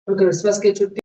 और क्रिसमस की छुट्टी।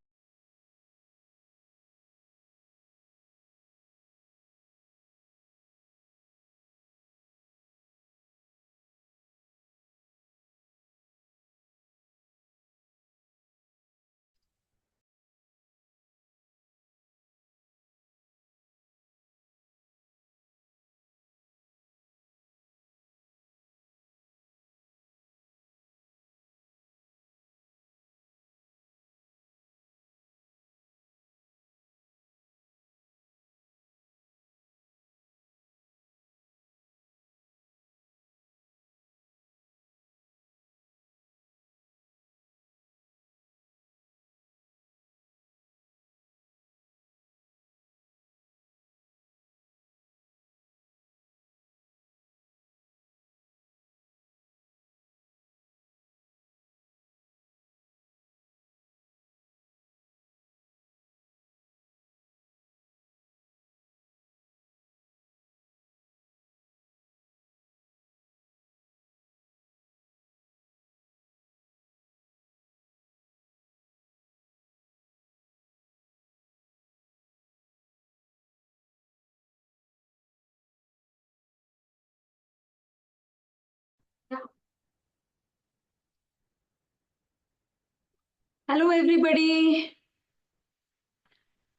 Hello, everybody.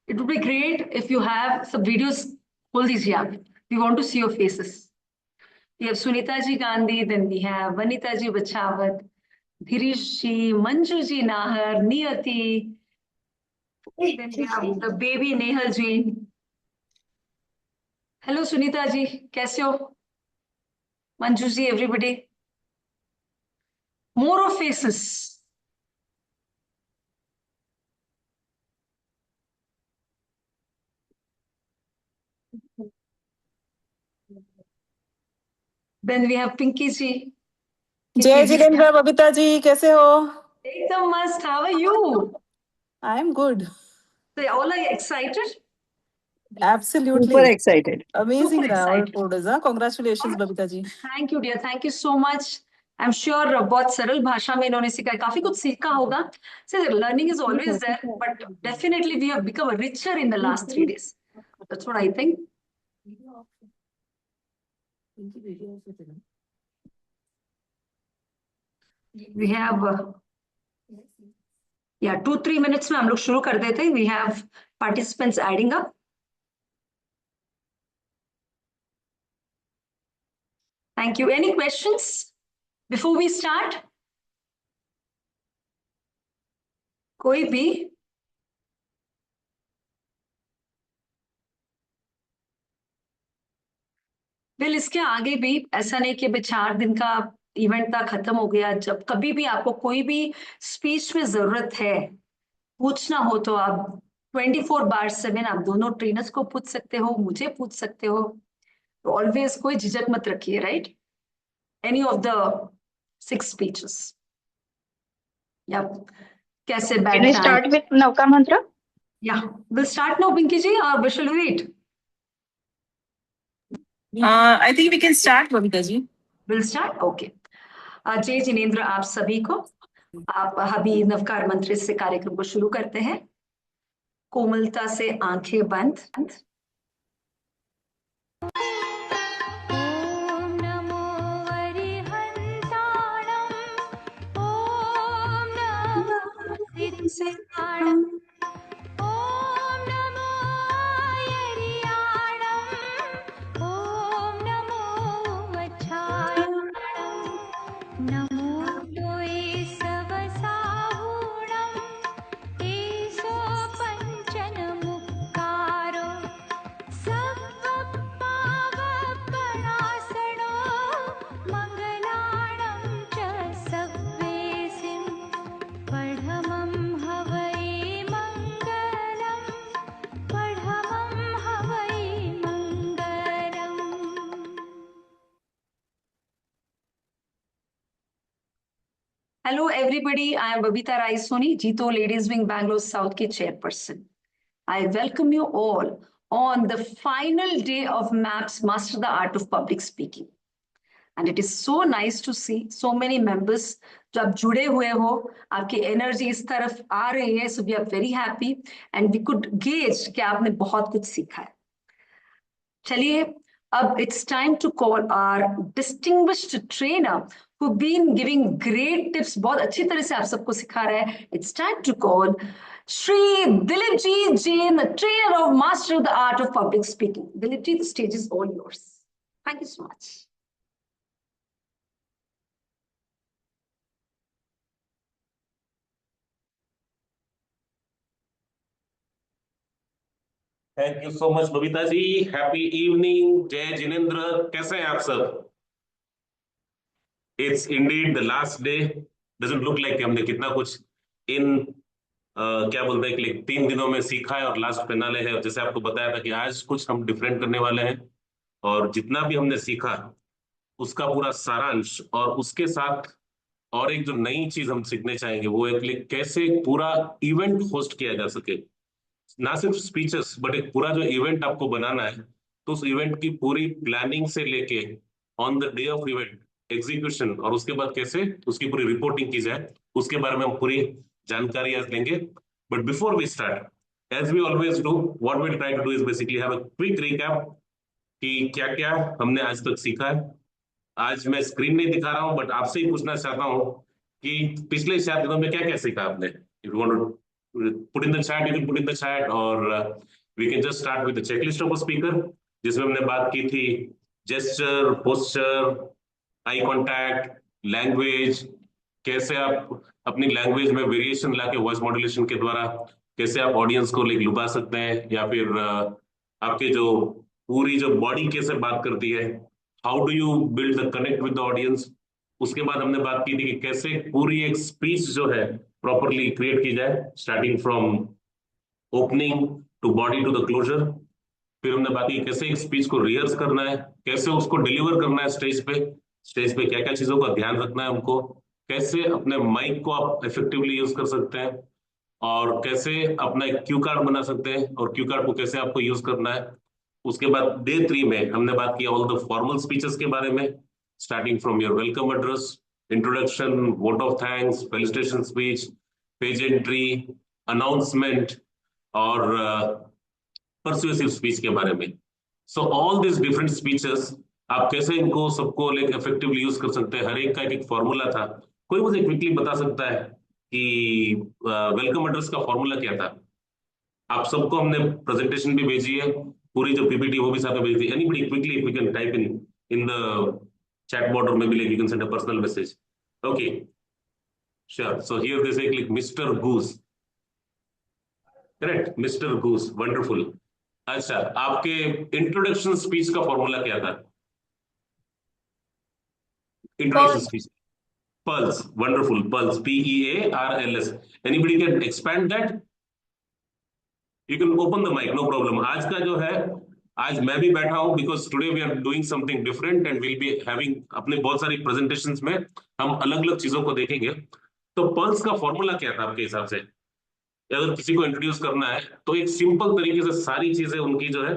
It would be great if you have some videos. Hold these here. We want to see your faces. We have Sunita ji Gandhi, then we have Vanita ji Bachawat, Dhirish ji, Manju ji Nahar, Niyati, then we have the baby Nehal ji. Hello, Sunita ji. कैसे हो? Manju ji, everybody. More of faces. Then we have Pinky ji. जय जितेंद्र, बबीता जी कैसे हो? एकदम मस्त. How are you? I am good. So all are excited? Absolutely. Super excited. Amazing Super रहा और excited. photos हाँ. Congratulations Babita ji. Thank you dear. Thank you so much. I'm sure बहुत सरल भाषा में इन्होंने सिखाया, काफी कुछ सीखा होगा. So learning is always there, but definitely we have become richer in the last 3 days. That's what I think. We have 2-3 minutes में हम लोग शुरू कर देते हैं. We have participants adding up. Thank you. Any questions before we start? कोई भी? Well, इसके आगे भी ऐसा नहीं कि 4 दिन का इवेंट था, खत्म हो गया. जब कभी भी आपको कोई भी स्पीच में जरूरत है, पूछना हो तो आप 24/7 आप दोनों ट्रेनर्स को पूछ सकते हो, मुझे पूछ सकते हो. तो ऑलवेज कोई झिझक मत रखिए, right? Any of the 6 speeches. या कैसे बैठ Can I start with Navka Mantra? या will start now Pinky ji, और we shall wait. I think we can start Babita ji. Will start. Okay. जय जिनेंद्र आप सभी को. आप अभी नवकार मंत्र से कार्यक्रम को शुरू करते हैं. कोमलता से आंखें बंद. ओम नमो वरिहंसाणं, ओम नमो सिद्धिसाणं, ओम नमो आयर्याणं, ओम नमो वच्छायणं, नमो तोये सवसाहूणं, ईशो पंचनमुक्कारो, सर्वपावपणासनो, मङ्गलाणं च सव्वेसिं, पढमं हवै मङ्गलं, पढमं हवै मङ्गलम्. Hello everybody, I am Babita Rai Soni, Jito Ladies Wing Bangalore South की chairperson. I welcome you all on the final day of MAPS Master the Art of Public Speaking. And it is so nice to see so many members जो आप जुड़े हुए हो, आपकी energy इस तरफ आ रही है, so we are very happy and we could gauge कि आपने बहुत कुछ सीखा है। चलिए, अब it's time to call our distinguished trainer who been giving great tips, बहुत अच्छी तरह से आप सबको सिखा रहे हैं। It's time to call Shri Dilipji Jain, the trainer of Master of the Art of Public Speaking. Dilipji, the stage is all yours. Thank you so much. Thank you so much Babita ji. Happy evening. जय जिनेंद्र, कैसे हैं आप सब? It's indeed the last day. Doesn't look like हमने कितना कुछ इन क्या बोलते हैं कि 3 दिनों में सीखा है और लास्ट फिनाले है। और जैसे आपको बताया था कि आज कुछ हम डिफरेंट करने वाले हैं, और जितना भी हमने सीखा उसका पूरा सारांश, और उसके साथ और एक जो नई चीज हम सीखने चाहेंगे वो है कि कैसे पूरा इवेंट होस्ट किया जा सके। ना सिर्फ स्पीचेस बट एक पूरा जो इवेंट आपको बनाना है, तो उस इवेंट की पूरी प्लानिंग से लेके on the day of event execution, और उसके बाद कैसे उसकी पूरी रिपोर्टिंग की जाए, उसके बारे में हम पूरी जानकारी आज लेंगे। But before we start, as we always do, what we try to do is basically have a quick recap कि क्या क्या हमने आज तक सीखा है। आज मैं स्क्रीन नहीं दिखा रहा हूं, बट आपसे ही पूछना चाहता हूं कि पिछले 4 दिनों में क्या क्या सीखा आपने। If you want to put in the chat, you can put in the chat, और we can just start with the checklist of a speaker, जिसमें हमने बात की थी gesture, posture, eye contact, language, कैसे आप अपनी लैंग्वेज में वेरिएशन लाके वॉइस मॉड्यूलेशन के द्वारा कैसे आप ऑडियंस को लुभा सकते हैं, या फिर आपके जो पूरी जो बॉडी कैसे बात करती है, how do you build the connect with the audience. उसके बाद हमने बात की थी कि कैसे पूरी एक स्पीच जो है प्रॉपरली क्रिएट की जाए, starting from opening to body to the closure. फिर हमने बात की कैसे एक स्पीच को रिहर्स करना है, कैसे उसको डिलीवर करना है स्टेज पे क्या क्या चीजों का ध्यान रखना है हमको, कैसे अपने माइक को आप इफेक्टिवली यूज कर सकते हैं, और कैसे अपना एक क्यू कार्ड बना सकते हैं, और क्यू कार्ड को कैसे आपको यूज करना है। उसके बाद डे 3 में हमने बात की ऑल द फॉर्मल स्पीचेस के बारे में, starting from your welcome address, introduction, vote of thanks, felicitation speech, pageantry, announcement, और परसुएसिव स्पीच के बारे में। So all this different speeches आप कैसे इनको सबको इफेक्टिवली यूज कर सकते हैं, हर एक का एक फॉर्मूला था। कोई मुझे क्विकली बता सकता है कि वेलकम एड्रेस का फॉर्मूला क्या था? आप सबको हमने प्रेजेंटेशन भी भेजी है, पूरी जो पीपीटी वो भी साथ में भेजी थी। Anybody quickly if you can type in the chat board, or maybe you can send a personal message. Okay, sure. So here they say click Mr. Goose. Correct, Mr. Goose. Wonderful. अच्छा, आपके introduction speech का formula क्या था? Introduction speech pulse. Wonderful, pulse, PEARLS. Anybody can expand that? You can open the mic, no problem. आज का जो है, आज मैं भी बैठा हूं because today we are doing something different and will be having अपने बहुत सारी प्रेजेंटेशंस में हम अलग अलग चीजों को देखेंगे। तो पल्स का फॉर्मूला क्या था आपके हिसाब से? अगर किसी को इंट्रोड्यूस करना है तो एक सिंपल तरीके से सारी चीजें उनकी जो है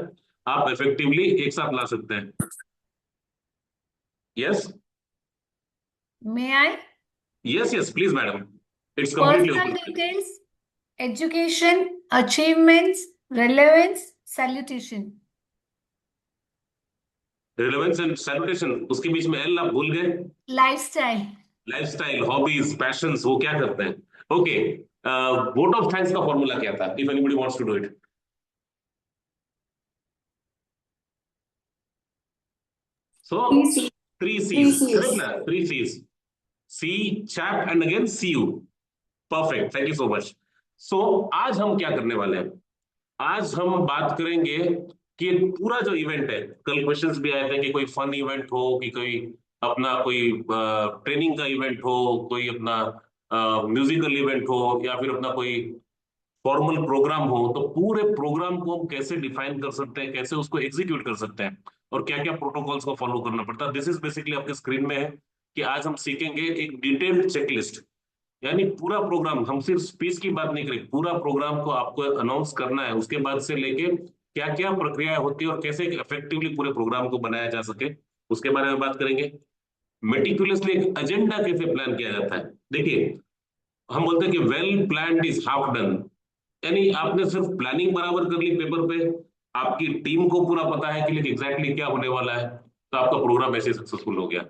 आप इफेक्टिवली एक साथ ला सकते हैं। Yes May I? Yes yes please madam, it's completely Personal open. details, education, achievements, relevance, salutation. Relevance and salutation, उसके बीच में एल आप भूल गए। Lifestyle. लाइफस्टाइल, हॉबीज, पैशंस, वो क्या करते हैं। ओके, वोट ऑफ थैंक्स का फॉर्मूला क्या था? If anybody wants to do it. So 3 C's, correct ना? 3 C's. See, chat and again see you. Perfect, thank you so much. So आज हम क्या करने वाले हैं? आज हम बात करेंगे कि पूरा जो इवेंट है, कल क्वेश्चंस भी आए थे कि कोई फन इवेंट हो, कि कोई अपना कोई ट्रेनिंग का इवेंट हो, कोई अपना म्यूजिकल इवेंट हो, या फिर अपना कोई फॉर्मल प्रोग्राम हो, तो पूरे प्रोग्राम को हम कैसे डिफाइन कर सकते हैं, कैसे उसको एग्जीक्यूट कर सकते हैं, और क्या क्या प्रोटोकॉल्स को फॉलो करना पड़ता है। दिस इज बेसिकली आपके स्क्रीन में है कि आज हम सीखेंगे एक डिटेल्ड चेकलिस्ट, यानी पूरा प्रोग्राम, हम सिर्फ स्पीच की बात नहीं करेंगे, पूरा प्रोग्राम को आपको अनाउंस करना है, उसके बाद से लेके क्या क्या प्रक्रिया होती है और कैसे इफेक्टिवली पूरे प्रोग्राम को बनाया जा सके, उसके बारे में बात करेंगे। मेटिकुलसली एक एजेंडा कैसे प्लान किया जाता है। देखिए, हम बोलते हैं कि well planned is half done, यानी आपने सिर्फ प्लानिंग बराबर कर ली पेपर पे, आपकी टीम को पूरा पता है कि एग्जैक्टली क्या होने वाला है, तो आपका प्रोग्राम ऐसे सक्सेसफुल हो गया।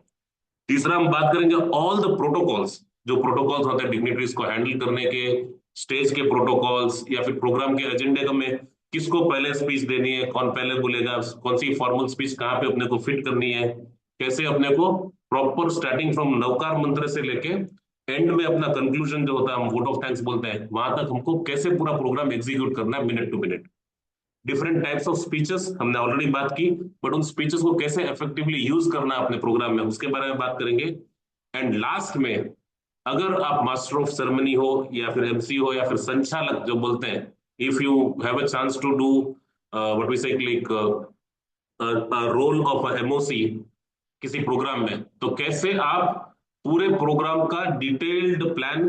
तीसरा हम बात करेंगे ऑल द प्रोटोकॉल्स, जो प्रोटोकॉल्स होते हैं डिग्निटरीज को हैंडल करने के, स्टेज के प्रोटोकॉल्स या फिर प्रोग्राम के एजेंडे में किसको पहले स्पीच देनी है, कौन पहले बोलेगा, कौन सी फॉर्मल स्पीच कहाँ पे अपने को फिट करनी है, कैसे अपने को प्रॉपर स्टार्टिंग फ्रॉम नवकार मंत्र से लेके एंड में अपना कंक्लूजन जो होता है, हम वोट ऑफ थैंक्स बोलते हैं, वहां तक हमको कैसे पूरा प्रोग्राम एग्जीक्यूट करना है minute to minute. Different types of speeches हमने ऑलरेडी बात की, बट उन स्पीचेस को कैसे इफेक्टिवली यूज करना है अपने प्रोग्राम में, उसके बारे में बात करेंगे। एंड लास्ट में, अगर आप मास्टर ऑफ सेरेमनी हो या फिर एमसी हो या फिर संचालक जो बोलते हैं, if you have a chance to do what we say like role of MOC किसी प्रोग्राम में, तो कैसे आप पूरे प्रोग्राम का डिटेल्ड प्लान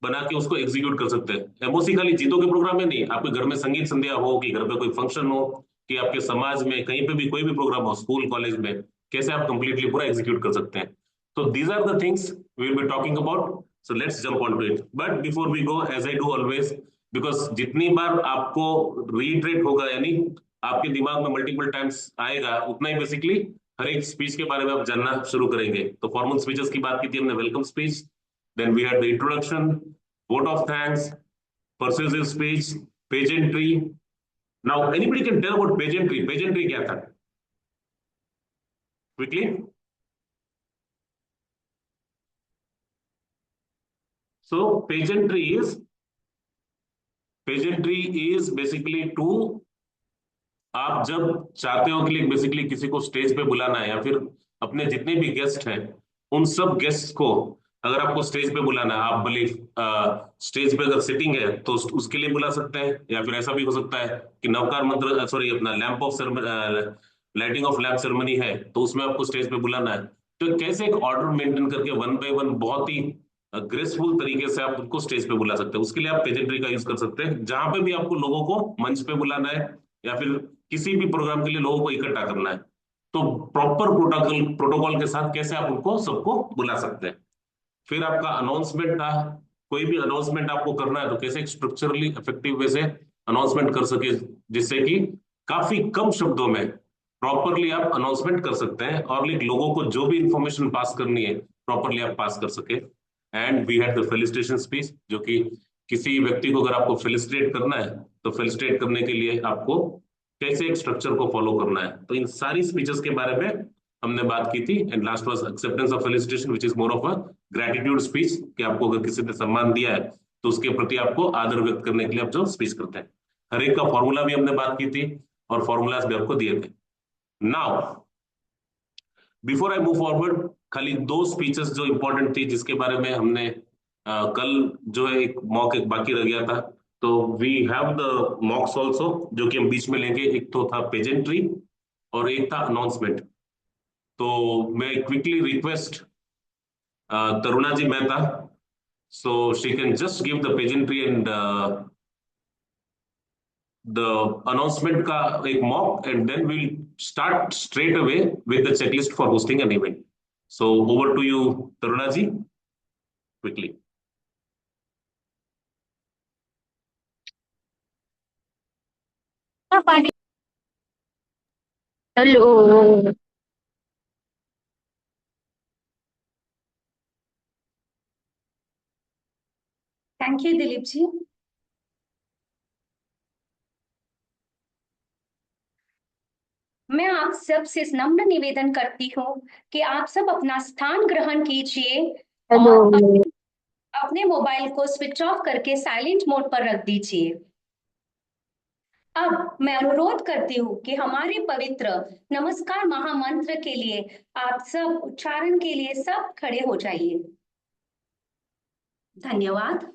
बना के उसको एग्जीक्यूट कर सकते हैं। एमओसी खाली जीतों के प्रोग्राम में नहीं, आपके घर में संगीत संध्या हो, कि घर पे कोई फंक्शन हो, कि आपके समाज में कहीं पे भी कोई भी प्रोग्राम हो, स्कूल कॉलेज में, कैसे आप कंप्लीटली पूरा एग्जीक्यूट कर सकते हैं। तो these are the things we will be talking about, so let's jump on to it. But before we go, as I do always, because जितनी बार आपको रीइटरेट होगा, यानी आपके दिमाग में मल्टीपल टाइम्स आएगा, उतना ही बेसिकली हर एक स्पीच के बारे में आप जानना शुरू करेंगे। तो फॉर्मल स्पीचेस की बात की थी हमने, welcome speech, then we had the introduction, vote of thanks, persuasive speech, pageantry. Now anybody can tell about pageantry? Pageantry क्या था? Quickly. So pageantry is basically to, आप जब चाहते हो कि बेसिकली किसी को स्टेज पे बुलाना है, या फिर अपने जितने भी गेस्ट हैं उन सब गेस्ट को अगर आपको स्टेज पे बुलाना है, आप भले स्टेज पे अगर सिटिंग है तो उसके लिए बुला सकते हैं, या फिर ऐसा भी हो सकता है कि नवकार मंत्र, सॉरी, अपना lamp of lighting of lamp ceremony है तो उसमें आपको स्टेज पे बुलाना है। तो कैसे एक ऑर्डर मेंटेन करके वन बाय वन बहुत ही ग्रेसफुल तरीके से आप उनको स्टेज पे बुला सकते हैं, उसके लिए आप पेजेंट्री का यूज कर सकते हैं। जहां पे भी आपको लोगों को मंच पे बुलाना है या फिर किसी भी प्रोग्राम के लिए लोगों को इकट्ठा करना है, तो प्रॉपर प्रोटोकॉल प्रोटोकॉल के साथ कैसे आप उनको सबको बुला सकते हैं। फिर आपका अनाउंसमेंट था, कोई भी अनाउंसमेंट आपको करना है तो कैसे एक स्ट्रक्चरली इफेक्टिव वे से अनाउंसमेंट कर सके, जिससे कि काफी कम शब्दों में प्रॉपरली आप अनाउंसमेंट कर सकते हैं और लोगों को जो भी इंफॉर्मेशन पास करनी है प्रॉपरली आप पास कर सके। And we had the felicitation speech, जो कि किसी व्यक्ति को अगर आपको फेलिसिटेट करना है तो फेलिसिटेट करने के लिए आपको कैसे एक स्ट्रक्चर को फॉलो करना है। तो इन सारी स्पीचेस के बारे में हमने बात की थी। And last was acceptance of felicitation, which is more of a gratitude speech, कि आपको अगर किसी ने सम्मान दिया है तो उसके प्रति आपको आदर व्यक्त करने के लिए आप जो स्पीच करते हैं। हर एक का फॉर्मूला भी हमने बात की थी और फॉर्मूलाज भी आपको दिए थे। Now before I move forward, खाली दो स्पीचेस जो इंपॉर्टेंट थी जिसके बारे में हमने कल जो है एक मॉक एक बाकी रह गया था, तो we have the mocks also जो कि हम बीच में लेंगे। एक तो था पेजेंट्री और एक था अनाउंसमेंट। तो मैं quickly request Taruna ji Mehta, so she can just give the pageantry and the announcement का एक mock, and then we'll start straight away with the checklist for hosting an event. So over to you, Taruna ji, quickly. Hello. Thank you Dilip ji. मैं आप सब से नम्र निवेदन करती हूँ कि आप सब अपना स्थान ग्रहण कीजिए हेलो। और अपने मोबाइल को स्विच ऑफ करके साइलेंट मोड पर रख दीजिए। अब मैं अनुरोध करती हूँ कि हमारे पवित्र नमस्कार महामंत्र के लिए आप सब उच्चारण के लिए सब खड़े हो जाइए। धन्यवाद।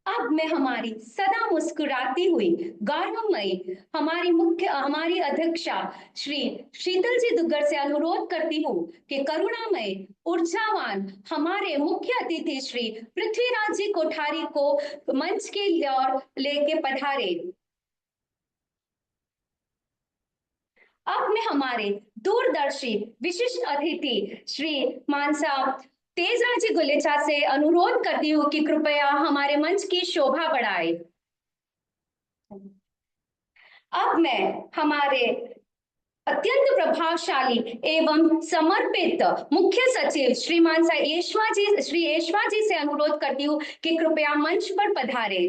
अब मैं हमारी सदा मुस्कुराती हुई गौरवमयी हमारी अध्यक्षा श्री शीतल जी दुग्गल से अनुरोध करती हूँ कि करुणामय ऊर्जावान हमारे मुख्य अतिथि श्री पृथ्वीराज जी कोठारी को मंच के ओर लेके पधारे। अब मैं हमारे दूरदर्शी विशिष्ट अतिथि श्री मानसा तेजराजी गुलेचा से अनुरोध करती हूँ कि कृपया हमारे मंच की शोभा बढ़ाए। अब मैं हमारे अत्यंत प्रभावशाली एवं समर्पित मुख्य सचिव श्रीमान श्री एशवा जी से अनुरोध करती हूँ कि कृपया मंच पर पधारे।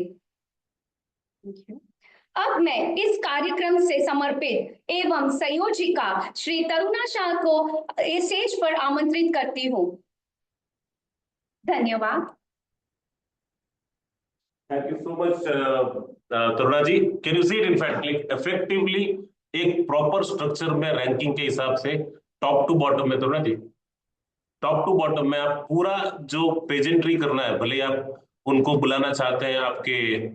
अब मैं इस कार्यक्रम से समर्पित एवं संयोजिका श्री तरुणा शाह को इस स्टेज पर आमंत्रित करती हूँ। धन्यवाद। Thank you so much Taruna ji. Can you see it in fact like effectively एक प्रॉपर स्ट्रक्चर में रैंकिंग के हिसाब से टॉप टू बॉटम में, Taruna ji top to bottom में आप पूरा जो पेजेंट्री करना है, भले आप उनको बुलाना चाहते हैं आपके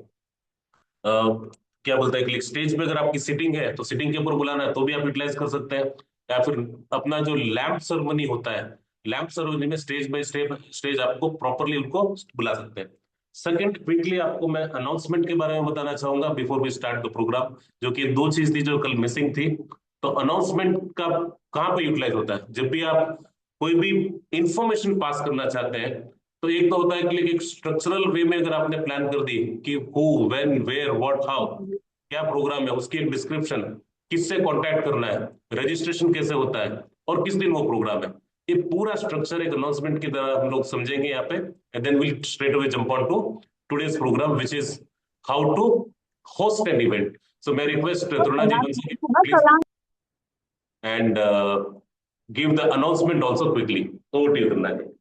क्या बोलते हैं कि स्टेज पे अगर आपकी सिटिंग है तो सिटिंग के ऊपर बुलाना है तो भी आप यूटिलाइज कर सकते हैं, या फिर अपना जो लैंप सेरेमनी होता है, लैंप सेरेमनी में स्टेज बाय स्टेज आपको प्रॉपरली उनको बुला सकते हैं। सेकंड, क्विकली आपको मैं अनाउंसमेंट के बारे में बताना चाहूंगा before we start the program, जो कि दो चीज थी जो कल मिसिंग थी। तो अनाउंसमेंट का कहाँ पे यूटिलाइज होता है? जब भी आप कोई भी इंफॉर्मेशन पास करना चाहते हैं तो एक तो होता है कि एक स्ट्रक्चरल वे में अगर आपने प्लान कर दी कि who when where what how क्या प्रोग्राम है, उसकी एक डिस्क्रिप्शन, किससे कांटेक्ट करना है, रजिस्ट्रेशन कैसे होता है और किस दिन वो प्रोग्राम है, ये पूरा स्ट्रक्चर एक अनाउंसमेंट की तरह हम लोग समझेंगे यहाँ पे। And then will straight away jump on to today's programme which is how to host an event. So मैं request Taruna ji once again, please and give the announcement also quickly. Over to you, Taruna ji.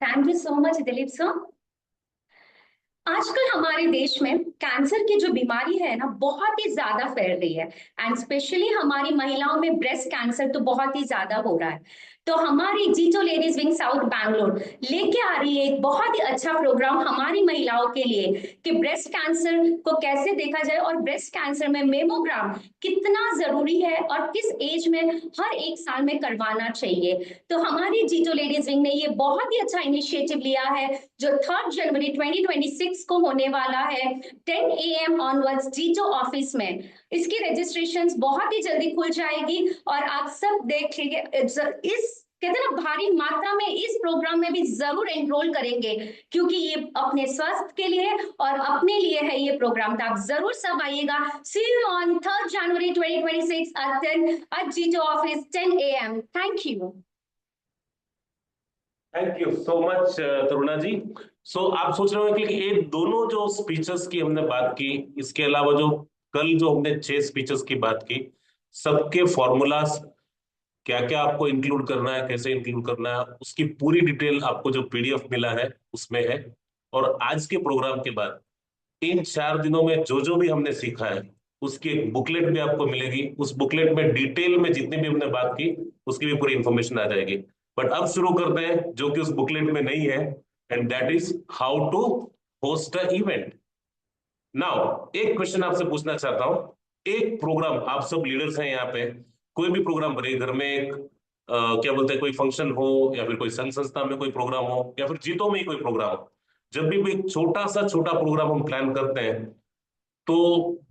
Thank you so much Dilip sir. आजकल हमारे देश में cancer की जो बीमारी है ना बहुत ही ज्यादा फैल रही है, एंड स्पेशली हमारी महिलाओं में ब्रेस्ट कैंसर तो बहुत ही ज्यादा हो रहा है। तो हमारी जीतो लेडीज विंग साउथ बैंगलोर लेके आ रही है एक बहुत ही अच्छा प्रोग्राम हमारी महिलाओं के लिए कि ब्रेस्ट कैंसर को कैसे देखा जाए और ब्रेस्ट कैंसर में मेमोग्राम कितना जरूरी है और किस एज में हर एक साल में करवाना चाहिए। तो हमारी जीतो लेडीज विंग ने ये बहुत ही अच्छा इनिशिएटिव लिया है जो 3 जनवरी 2026 को होने वाला है 10 AM ऑनवर्ड्स जीतो ऑफिस में। इसकी रजिस्ट्रेशंस बहुत ही जल्दी खुल जाएगी और आप सब देख लीजिए, इस कहते हैं ना भारी मात्रा में इस प्रोग्राम में भी जरूर एनरोल करेंगे क्योंकि ये अपने स्वास्थ्य के लिए और अपने लिए है ये प्रोग्राम। तो आप जरूर सब आइएगा। See you on 3 January 2026 at JITO office 10 AM। Thank you. Thank you so much Taruna ji. So आप सोच रहे होंगे कि ये दोनों जो स्पीचेस की हमने बात की, इसके अलावा जो कल जो हमने 6 स्पीचेस की बात की, सबके फॉर्मूलाज क्या क्या आपको इंक्लूड करना है, कैसे इंक्लूड करना है, उसकी पूरी डिटेल आपको जो PDF मिला है उसमें है। और आज के प्रोग्राम के बाद इन 4 दिनों में जो जो भी हमने सीखा है उसकी एक बुकलेट भी आपको मिलेगी। उस बुकलेट में डिटेल में जितनी भी हमने बात की उसकी भी पूरी इंफॉर्मेशन आ जाएगी। बट अब शुरू करते हैं जो कि उस बुकलेट में नहीं है, and that is how to host a event. Now एक क्वेश्चन आपसे पूछना चाहता हूं। एक प्रोग्राम, आप सब लीडर्स हैं यहाँ पे, कोई भी प्रोग्राम बने, घर में एक क्या बोलते हैं कोई फंक्शन हो या फिर कोई संघ संस्था में कोई प्रोग्राम हो या फिर जीतो में ही कोई प्रोग्राम हो, जब भी कोई छोटा सा छोटा प्रोग्राम हम प्लान करते हैं तो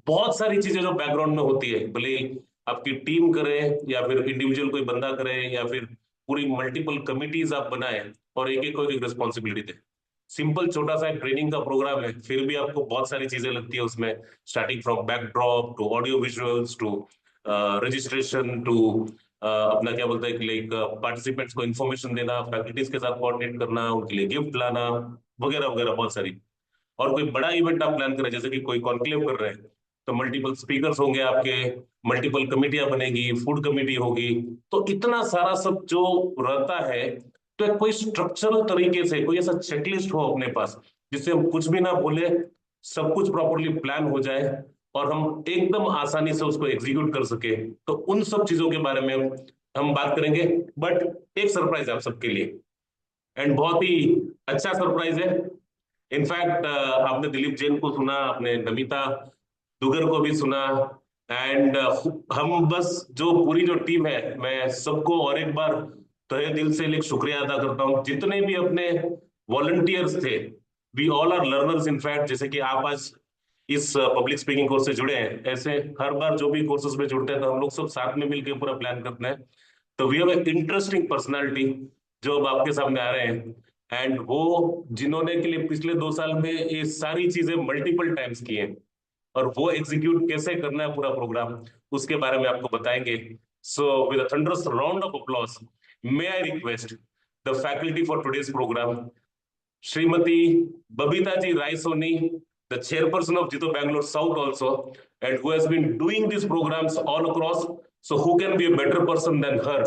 बहुत सारी चीजें जो बैकग्राउंड में होती है, भले आपकी टीम करे या फिर इंडिविजुअल कोई बंदा करे या फिर पूरी मल्टीपल कमिटीज आप बनाए और एक एक को एक रिस्पॉन्सिबिलिटी दे। सिंपल छोटा सा एक ट्रेनिंग का प्रोग्राम है, फिर भी आपको बहुत सारी चीजें लगती है उसमें, starting from backdrop to audio visuals to registration to अपना क्या बोलते हैं लाइक पार्टिसिपेंट्स को इन्फॉर्मेशन देना, फैकल्टीज के साथ कोऑर्डिनेट करना, उनके लिए गिफ्ट लाना वगैरह वगैरह बहुत सारी। और कोई बड़ा इवेंट आप प्लान करें जैसे कि कोई कॉन्क्लेव कर रहे हैं तो मल्टीपल स्पीकर्स होंगे आपके, मल्टीपल कमिटियां बनेगी, फूड कमिटी होगी, तो इतना सारा सब जो रहता है, तो एक कोई स्ट्रक्चरल तरीके से कोई ऐसा चेकलिस्ट हो अपने पास जिससे हम कुछ भी ना भूले, सब कुछ प्रॉपरली प्लान हो जाए और हम एकदम आसानी से उसको एग्जीक्यूट कर सके। तो उन सब चीजों के बारे में हम बात करेंगे। बट एक सरप्राइज है आप सबके लिए, एंड बहुत ही अच्छा सरप्राइज है। इनफैक्ट आपने दिलीप जैन को सुना, आपने नमिता दुगर को भी सुना, एंड हम बस जो पूरी जो टीम है, मैं सबको और एक बार तहे दिल से एक शुक्रिया अदा करता हूँ। जितने भी अपने वॉलंटियर्स थे, we all are learners in fact, जैसे कि आप आज इस पब्लिक स्पीकिंग कोर्स से जुड़े हैं, ऐसे हर बार जो भी कोर्सेज में जुड़ते हैं तो हम लोग सब साथ में मिलकर पूरा प्लान करते हैं। तो we have a interesting personality जो अब आपके सामने आ रहे हैं, एंड वो जिन्होंने के लिए पिछले 2 साल में ये सारी चीजें मल्टीपल टाइम्स की हैं और वो एग्जीक्यूट कैसे करना है पूरा प्रोग्राम, उसके बारे में आपको बताएंगे। So with a thunderous round of applause, may I request the faculty for today's program, Srimati Babita Ji Rai Soni, the chairperson of Jito Bangalore South also, and who has been doing these programs all across. So who can be a better person than her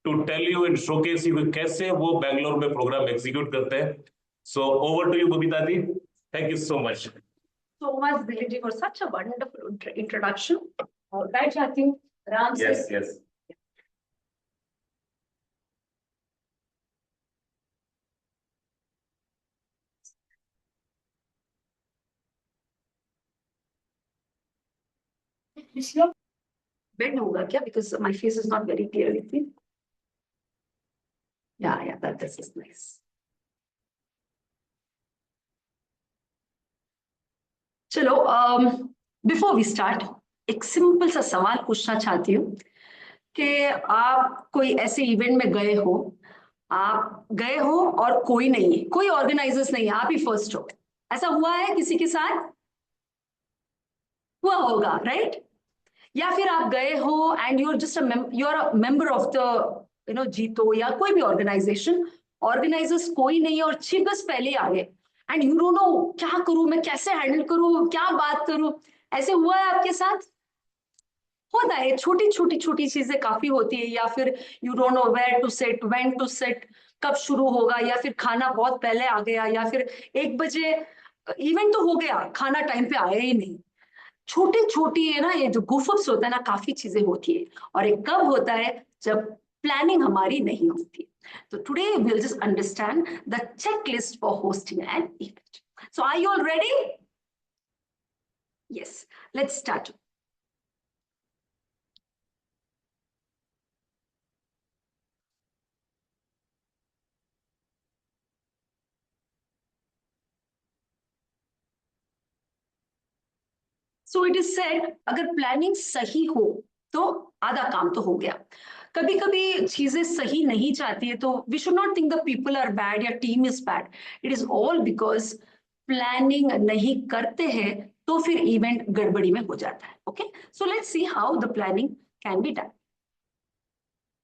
to tell you and showcase you कैसे वो Bangalore में program execute करते हैं. So over to you, Babita Ji. Thank you so much. So much, Dilip ji, for such a wonderful introduction. और बैठ जाती हूँ आराम से। Yes, yes. बेड होगा क्या? Because my face is not very clear. Yeah, that is nice. चलो, before we start एक सिंपल सा सवाल पूछना चाहती हूँ कि आप कोई ऐसे इवेंट में गए हो, आप गए हो और कोई नहीं है, कोई ऑर्गेनाइजर्स नहीं है, आप ही फर्स्ट हो। ऐसा हुआ है किसी के साथ? हुआ होगा, राइट? या फिर आप गए हो and you are a member of the JITO या कोई भी ऑर्गेनाइजेशन, ऑर्गेनाइजर्स कोई नहीं है और चीफ गेस्ट पहले आ गए एंड यू डोंट नो क्या करूं, मैं कैसे हैंडल करूं, क्या बात करूं। ऐसे हुआ है आपके साथ? होता है, छोटी छोटी छोटी चीजें काफी होती है, या फिर you don't know where to sit, when to sit, कब शुरू होगा, या फिर खाना बहुत पहले आ गया, या फिर 1 बजे इवेंट तो हो गया, खाना टाइम पे आया ही नहीं। छोटी छोटी है ना, ये जो गुफअप्स होता है ना, काफी चीजें होती है। और ये कब होता है? जब प्लानिंग हमारी नहीं होती। तो today we will just understand the checklist for hosting an event. So are you all ready? Yes, let's start. So it is said, अगर प्लानिंग सही हो तो आधा काम तो हो गया। कभी कभी चीजें सही नहीं जाती है तो we should not think the people are bad या team is bad. It is all because planning नहीं करते हैं तो फिर इवेंट गड़बड़ी में हो जाता है। Okay, so let's see how the planning can be done.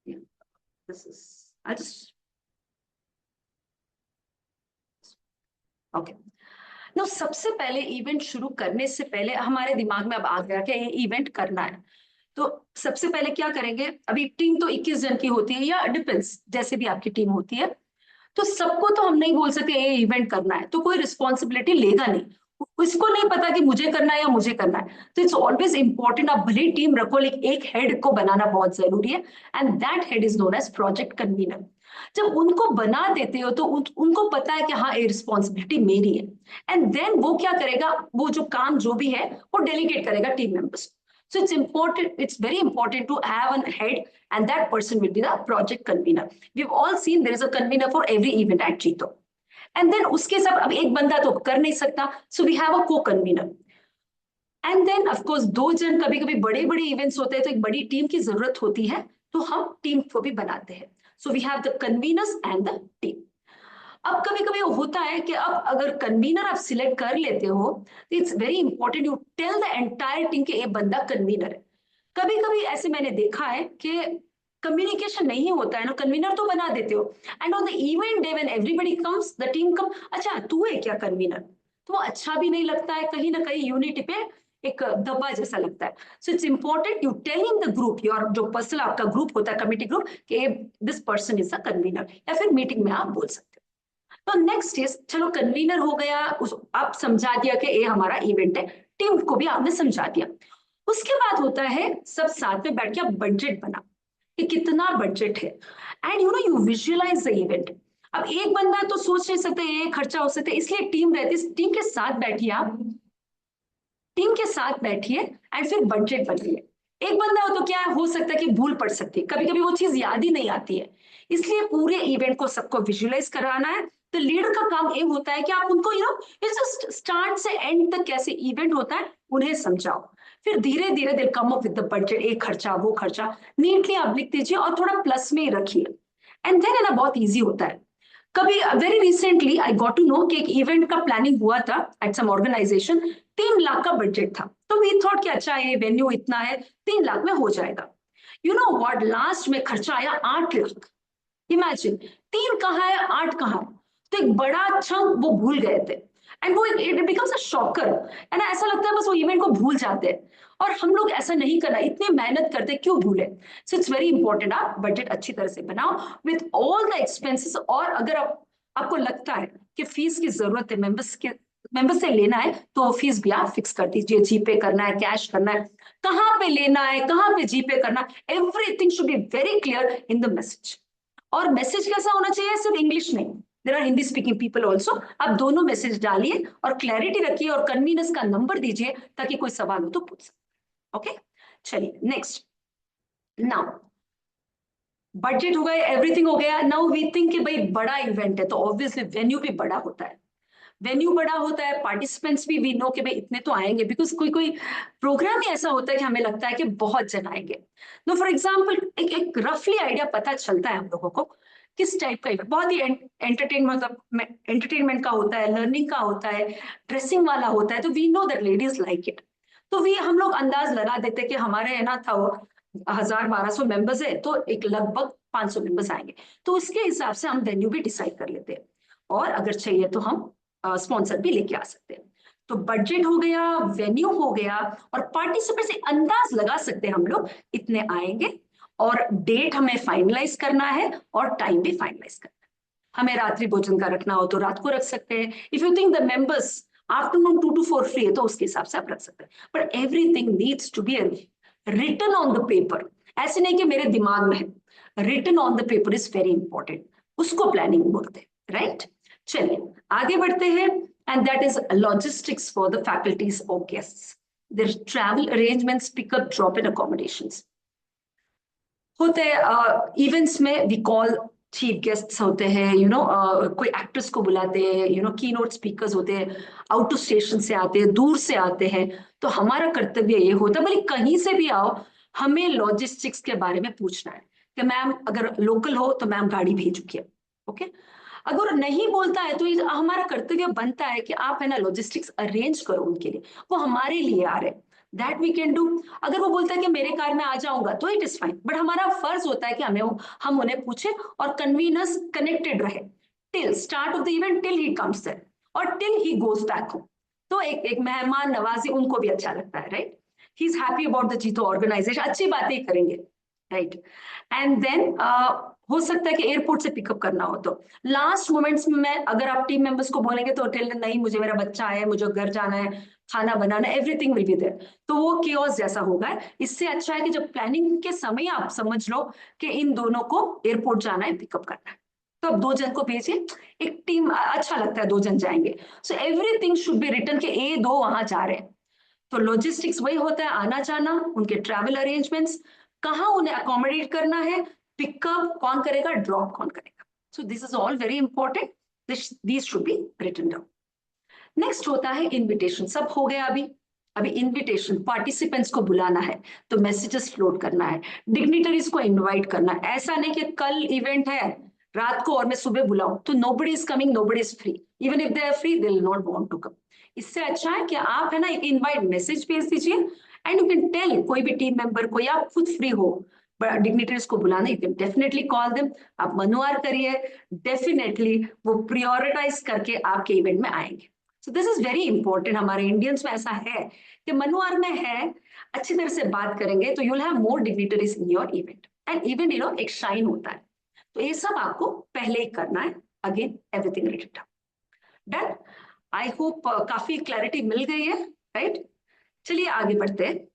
This is I just okay. No, सबसे पहले इवेंट शुरू करने से पहले हमारे दिमाग में अब आ गया कि ये इवेंट करना है, तो सबसे पहले क्या करेंगे? अभी टीम तो 21 जन की होती है या डिपेंड्स, जैसे भी आपकी टीम होती है, तो सबको तो हम नहीं बोल सकते ये इवेंट करना है, तो कोई रिस्पॉन्सिबिलिटी लेगा नहीं। उसको नहीं पता कि मुझे करना है या मुझे करना है, तो इट्स ऑलवेज इंपॉर्टेंट, आप भले टीम रखो लेकिन एक हेड को बनाना बहुत जरूरी है, and that head is known as project convener. जब उनको बना देते हो तो उनको पता है कि हाँ, ये रिस्पॉन्सिबिलिटी मेरी है, एंड देन वो क्या करेगा, वो जो काम जो भी है वो डेलीगेट करेगा team members. So it's important, it's very important to have a head, and that person will be the project convener. We've all seen there is a convener for every event at Jito. And then उसके साथ अब एक बंदा तो कर नहीं सकता, so we have a co-convener. And then of course 2 जन, कभी कभी बड़े बड़े इवेंट्स होते हैं तो एक बड़ी टीम की जरूरत होती है, तो हम टीम को भी बनाते हैं। So we have the conveners and the team. अब कभी कभी होता है कि अब अगर कन्वीनर आप सिलेक्ट कर लेते हो तो it's very important you tell the entire team कि ये बंदा कन्वीनर है। कभी कभी ऐसे मैंने देखा है कि कम्युनिकेशन नहीं होता है ना, कन्वीनर तो बना देते हो and on the event day when everybody comes the team come, अच्छा तू है क्या कन्वीनर, तो वो अच्छा भी नहीं लगता है, कहीं ना कहीं यूनिटी पे एक दबा जैसा लगता है। So it's important you telling the group, your जो पर्सनल आपका ग्रुप होता है, कमिटी ग्रुप, कि this person is a convener, या फिर मीटिंग में आप बोल सकते हो। तो नेक्स्ट इज, चलो कन्वीनर हो गया, आप समझा दिया कि ये हमारा इवेंट है, टीम को भी आपने समझा दिया। उसके बाद होता है सब साथ में बैठ के आप बजट बना कि कितना बजट है, and you know you visualize the event. अब एक बंदा तो सोच नहीं सकते ये खर्चा हो सकता है, इसलिए टीम रहती है, टीम के साथ बैठिए, आप टीम के साथ बैठिए एंड फिर बजट बनाइए। एक बंदा हो तो क्या हो सकता है कि भूल पड़ सकती है, कभी कभी वो चीज याद ही नहीं आती है, इसलिए पूरे इवेंट को सबको विजुअलाइज कराना है, तो लीडर का काम ये होता है कि आप उनको जस्ट स्टार्ट से एंड तक कैसे इवेंट होता है उन्हें समझाओ, फिर धीरे धीरे दिल come up with the budget, एक खर्चा वो खर्चा नीटली आप लिख दीजिए और थोड़ा प्लस में ही रखिए, एंड देन है ना बहुत इजी होता है। कभी very recently I got to know कि एक इवेंट का प्लानिंग हुआ था एट सम ऑर्गेनाइजेशन, 3 लाख का बजट था, तो वी थॉट कि अच्छा ये वेन्यू इतना है 3 लाख में हो जाएगा। यू नो व्हाट, लास्ट में खर्चा आया 8 लाख। इमेजिन 3 कहाँ है 8 कहाँ है, तो एक बड़ा चंक वो भूल गए थे, एंड वो इट बिकम्स अ शॉकर, है ना, ऐसा लगता है बस वो इवेंट को भूल जाते हैं, और हम लोग ऐसा नहीं करना, इतनी मेहनत करते क्यों भूले। सो इट्स वेरी इंपॉर्टेंट आप बजट अच्छी तरह से बनाओ विद ऑल द एक्सपेंसेस, और अगर आपको लगता है कि फीस की जरूरत है मेंबर्स से लेना है तो फीस भी आप फिक्स कर दीजिए, जीपे करना है कैश करना है, कहाँ पे लेना है कहाँ पे जीपे करना, everything should be very clear in the message. और मैसेज कैसा होना चाहिए, सिर्फ इंग्लिश नहीं, there are Hindi speaking people also, आप दोनों मैसेज डालिए और क्लैरिटी रखिए और कन्वीनियंस का नंबर दीजिए ताकि कोई सवाल हो तो पूछ सके। ओके, चलिए नेक्स्ट। नाउ बजट हो गया, एवरीथिंग हो गया, नाउ वी थिंक कि भाई बड़ा इवेंट है तो ऑब्वियसली वेन्यू भी बड़ा होता है, वेन्यू बड़ा होता है, पार्टिसिपेंट्स भी वी नो कि भाई इतने तो आएंगे, बिकॉज कोई कोई प्रोग्राम ही ऐसा होता है कि हमें लगता है कि बहुत जन आएंगे। तो फॉर एग्जाम्पल एक रफली आइडिया पता चलता है हम लोगों को किस टाइप का इवेंट, बहुत ही एंटरटेनमेंट का होता है, लर्निंग का होता है, ड्रेसिंग वाला होता है, तो we know that ladies like it, तो हम लोग अंदाज लगा देते कि हमारे है ना था वो 1000-1200 मेंबर्स है तो एक लगभग 500 मेंबर्स आएंगे, तो उसके हिसाब से हम वेन्यू भी डिसाइड कर लेते हैं, और अगर चाहिए तो हम स्पॉन्सर भी लेके आ सकते हैं। तो बजट हो गया, वेन्यू हो गया, और पार्टिसिपेंट से अंदाज लगा सकते हैं हम लोग इतने आएंगे, और डेट हमें फाइनलाइज करना है और टाइम भी फाइनलाइज करना है। हमें रात्रि भोजन का रखना हो तो रात को रख सकते हैं, if you think the members afternoon 2 to 4 free है तो उसके हिसाब से आप रख सकते हैं, but everything needs to be written on the paper, ऐसे नहीं कि मेरे दिमाग में है, written on the paper is very important, उसको प्लानिंग बोलते हैं, राइट। चलिए आगे बढ़ते हैं, and that is logistics for the faculties और guests, their travel arrangements, pickup drop in accommodations होते हैं। इवेंट्स में वी कॉल चीफ गेस्ट्स होते हैं, कोई एक्टर्स को बुलाते हैं, की नोट स्पीकर्स होते हैं, आउट ऑफ स्टेशन से आते हैं, दूर से आते हैं, तो हमारा कर्तव्य ये होता है भले कहीं से भी आओ, हमें लॉजिस्टिक्स के बारे में पूछना है कि मैम अगर लोकल हो तो मैम गाड़ी भेजूंगी, ओके। अगर नहीं बोलता है तो ये हमारा कर्तव्य बनता है कि आप है ना लॉजिस्टिक्स अरेंज करो उनके लिए, वो हमारे लिए आ रहे हैं, दैट वी कैन डू। अगर वो बोलता है कि मेरे कार में आ जाऊंगा तो इट इज फाइन, बट हमारा फर्ज होता है कि हम उन्हें पूछे और कन्वीनर्स कनेक्टेड रहे till start of the event, till he comes there और till he goes back home, तो एक मेहमान नवाजी उनको भी अच्छा लगता है, right. He is happy about the JITO organisation, अच्छी बातें ही करेंगे, राइट। एंड देन हो सकता है कि एयरपोर्ट से पिकअप करना हो तो लास्ट मोमेंट्स में अगर आप टीम मेंबर्स को बोलेंगे तो टेल नहीं मुझे मेरा बच्चा है, मुझे घर जाना है, खाना बनाना, एवरीथिंग विल बी देयर, तो वो केओस जैसा होगा। इससे अच्छा है कि जब प्लानिंग के समय आप समझ लो कि इन दोनों को एयरपोर्ट जाना है, पिकअप करना है, तो अब 2 जन को भेजिए, एक टीम अच्छा लगता है 2 जन जाएंगे, so everything should be written के ये 2 वहां जा रहे हैं। तो लॉजिस्टिक्स वही होता है, आना जाना, उनके ट्रैवल अरेंजमेंट्स, कहाँ उन्हें अकोमोडेट करना है, पिकअप कौन करेगा, ड्रॉप कौन करेगा, so this is all very important, this should be written down. Next होता है इनविटेशन, सब हो गया अभी इनविटेशन, पार्टिसिपेंट्स को बुलाना है तो मैसेजेस फ्लोट करना है, डिग्निटरीज को इनवाइट करना है, ऐसा नहीं कि कल इवेंट है रात को और मैं सुबह बुलाऊं तो nobody is coming, nobody is free, even if they are free they will not want to come. इससे अच्छा है कि आप है ना एक इनवाइट मैसेज भेज दीजिए, एंड यू कैन टेल कोई भी टीम मेंबर को, या आप खुद फ्री हो डिग्निटरीज को बुलाना, you can definitely call them, आप मनुआर करिए, डेफिनेटली वो प्रियोरिटाइज करके आपके इवेंट में आएंगे। सो दिस इज वेरी इंपॉर्टेंट, हमारे इंडियंस में ऐसा है कि मनुआर में है, अच्छी तरह से बात करेंगे तो you will have more dignitaries in your event, and event एक शाइन होता है, तो ये सब आपको पहले ही करना है। Again everything written done, I hope काफी क्लैरिटी मिल गई है, राइट। चलिए आगे बढ़ते हैं।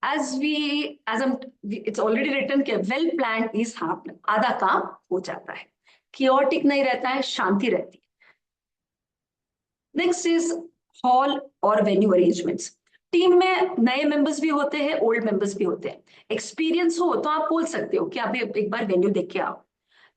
it's already written कि well planned is half planned, आधा काम हो जाता है, chaotic नहीं रहता है, शांति रहती है। नेक्स्ट इज हॉल और वेन्यू अरेंजमेंट्स। टीम में नए मेंबर्स भी होते हैं, ओल्ड मेंबर्स भी होते हैं, एक्सपीरियंस हो तो आप बोल सकते हो कि आप एक बार वेन्यू देख के आओ,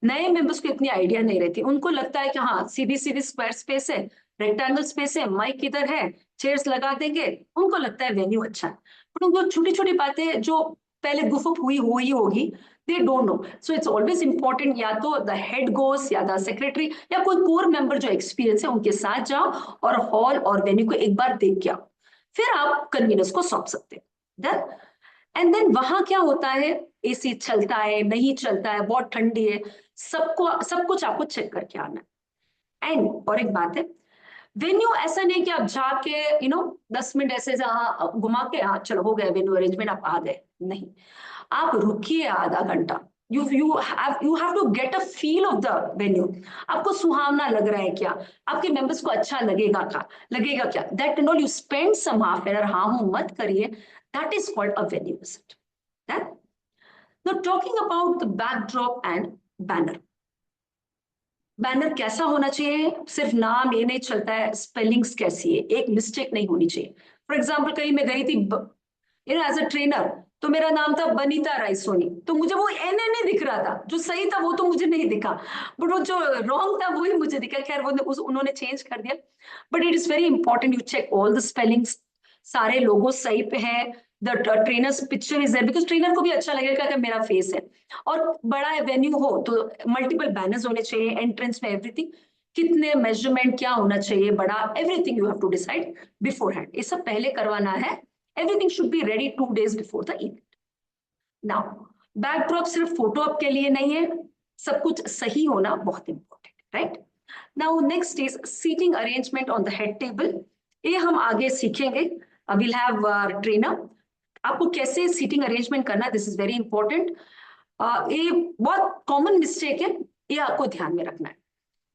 नए मेंबर्स को इतनी आइडिया नहीं रहती, उनको लगता है कि हाँ सीधी सीधी स्क्वायर स्पेस है, रेक्टेंगल स्पेस है, माइक इधर है, चेयर्स लगा देंगे, उनको लगता है वेन्यू अच्छा है। पर उनको छोटी छोटी बातें जो पहले गुफअप हुई होगी, they don't know. So it's always important, या तो द हेड गोस या द सेक्रेटरी या कोई कोर मेंबर जो एक्सपीरियंस है उनके साथ जाओ और हॉल और वेन्यू को एक बार देख के आओ, फिर आप कन्वीनर्स को सौंप सकते हो। एंड देन वहां क्या होता है, एसी चलता है नहीं चलता है, बहुत ठंडी है, सब कुछ आपको चेक करके आना है। एंड और एक बात है, वेन्यू ऐसा नहीं कि आप जाके 10 मिनट ऐसे घुमा के हाँ चलो हो गया वेन्यू अरेंजमेंट, आप आ गए, नहीं, आप रुकिए आधा घंटा। You have to get a feel of the venue. आपको सुहावना लग रहा है क्या, आपके मेंबर्स को अच्छा लगेगा क्या, that and all you spend some half an hour, हाँ हूं मत करिए, that is called a venue visit. Now talking about the backdrop and banner. Banner कैसा होना चाहिए, सिर्फ नाम ये नहीं चलता है, स्पेलिंग्स कैसी है, एक मिस्टेक नहीं होनी चाहिए। फॉर एग्जाम्पल कहीं मैं गई थी एज अ ट्रेनर, तो मेरा नाम था बनीता रायसोनी, तो मुझे वो एन नहीं दिख रहा था, जो सही था वो तो मुझे नहीं दिखा, बट वो जो रॉन्ग था वही मुझे दिखा। खैर उन्होंने चेंज कर दिया, but it is very important you check all the spellings, सारे लोगो सही पे है, the trainer's picture is there, because trainer को भी अच्छा लगेगा कि मेरा फेस है। और बड़ा वेन्यू हो तो मल्टीपल बैनर्स होने चाहिए, एंट्रेंस में एवरीथिंग, कितने मेजरमेंट क्या होना चाहिए बड़ा, everything you have to decide beforehand, ये सब पहले करवाना है। Everything should be ready 2 days before the event. Now backdrop सिर्फ फोटो आप के लिए नहीं है, सब कुछ सही होना बहुत important, right. Now next is seating arrangement on the head table, ये हम आगे सीखेंगे, विल हैव ट्रेनर, आपको कैसे सीटिंग अरेंजमेंट करना, दिस इज वेरी इंपॉर्टेंट। ये बहुत कॉमन मिस्टेक है, ये आपको ध्यान में रखना है।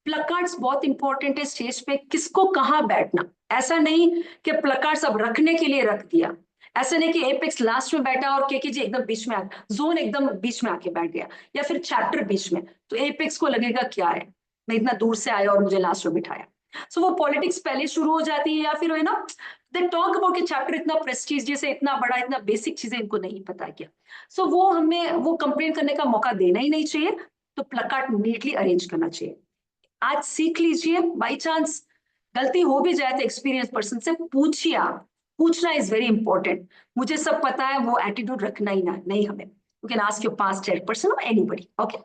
प्लकार्ड्स बहुत इंपॉर्टेंट है, स्टेज पे किसको कहाँ बैठना, ऐसा नहीं कि प्लकार्ड्स अब रखने के लिए रख दिया, ऐसा नहीं कि एपेक्स लास्ट में बैठा और केकेजी एकदम बीच में आ, जोन एकदम बीच में आके बैठ गया, या फिर चैप्टर बीच में, तो एपेक्स को लगेगा क्या है, मैं इतना दूर से आया और मुझे लास्ट में बिठाया। सो वो पॉलिटिक्स पहले शुरू हो जाती है, या फिर है ना दे टॉक अबाउट कि चैप्टर इतना प्रेस्टीजियस है, इतना बड़ा, इतना बेसिक चीजें इनको नहीं पता क्या। सो वो हमें वो कंप्लेन करने का मौका देना ही नहीं चाहिए, तो प्लकार्ड नीटली अरेंज करना चाहिए। आज सीख लीजिए, बाई चांस गलती हो भी जाए तो एक्सपीरियंस पर्सन से पूछिए, आप पूछना इज वेरी इंपॉर्टेंट, मुझे सब पता है वो एटीट्यूड रखना ही ना नहीं हमें, you can ask your past chairperson और एनीबॉडी, ओके।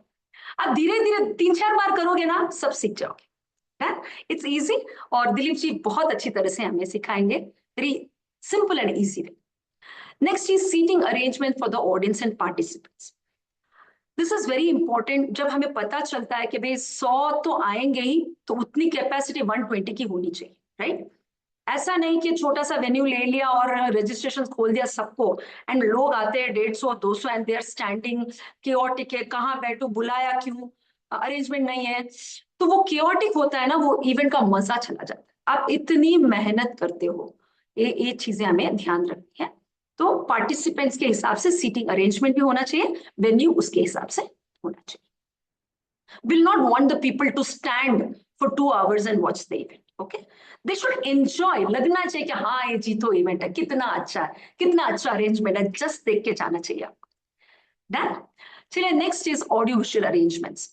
आप धीरे धीरे 3-4 बार करोगे ना, सब सीख जाओगे, इट्स इजी। और दिलीप जी बहुत अच्छी तरह से हमें सिखाएंगे, very simple and easy way. Next is seating arrangement for the audience and participants, this is very important. जब हमें पता चलता है कि भाई 100 तो आएंगे ही, तो उतनी कैपेसिटी 120 की होनी चाहिए, राइट। ऐसा नहीं कि छोटा सा वेन्यू ले लिया और रजिस्ट्रेशन खोल दिया सबको, एंड लोग आते हैं 150-200 and they are standing, chaotic है, कहाँ बैठो, बुलाया क्यों, अरेंजमेंट नहीं है, तो वो केओटिक होता है ना, वो इवेंट का मजा चला जाता है। आप इतनी मेहनत करते हो, ये चीजें हमें ध्यान रखनी है। तो पार्टिसिपेंट्स के हिसाब से सीटिंग अरेंजमेंट भी होना चाहिए, वेन्यू उसके हिसाब से होना चाहिए। Will not want the people to stand for 2 hours and watch the event, okay. They should enjoy, लगना चाहिए कि हाँ ये जीतो इवेंट है, कितना अच्छा है, कितना अच्छा अरेंजमेंट है, जस्ट देख के जाना चाहिए आपको। डन। चलिए next is audio visual arrangements.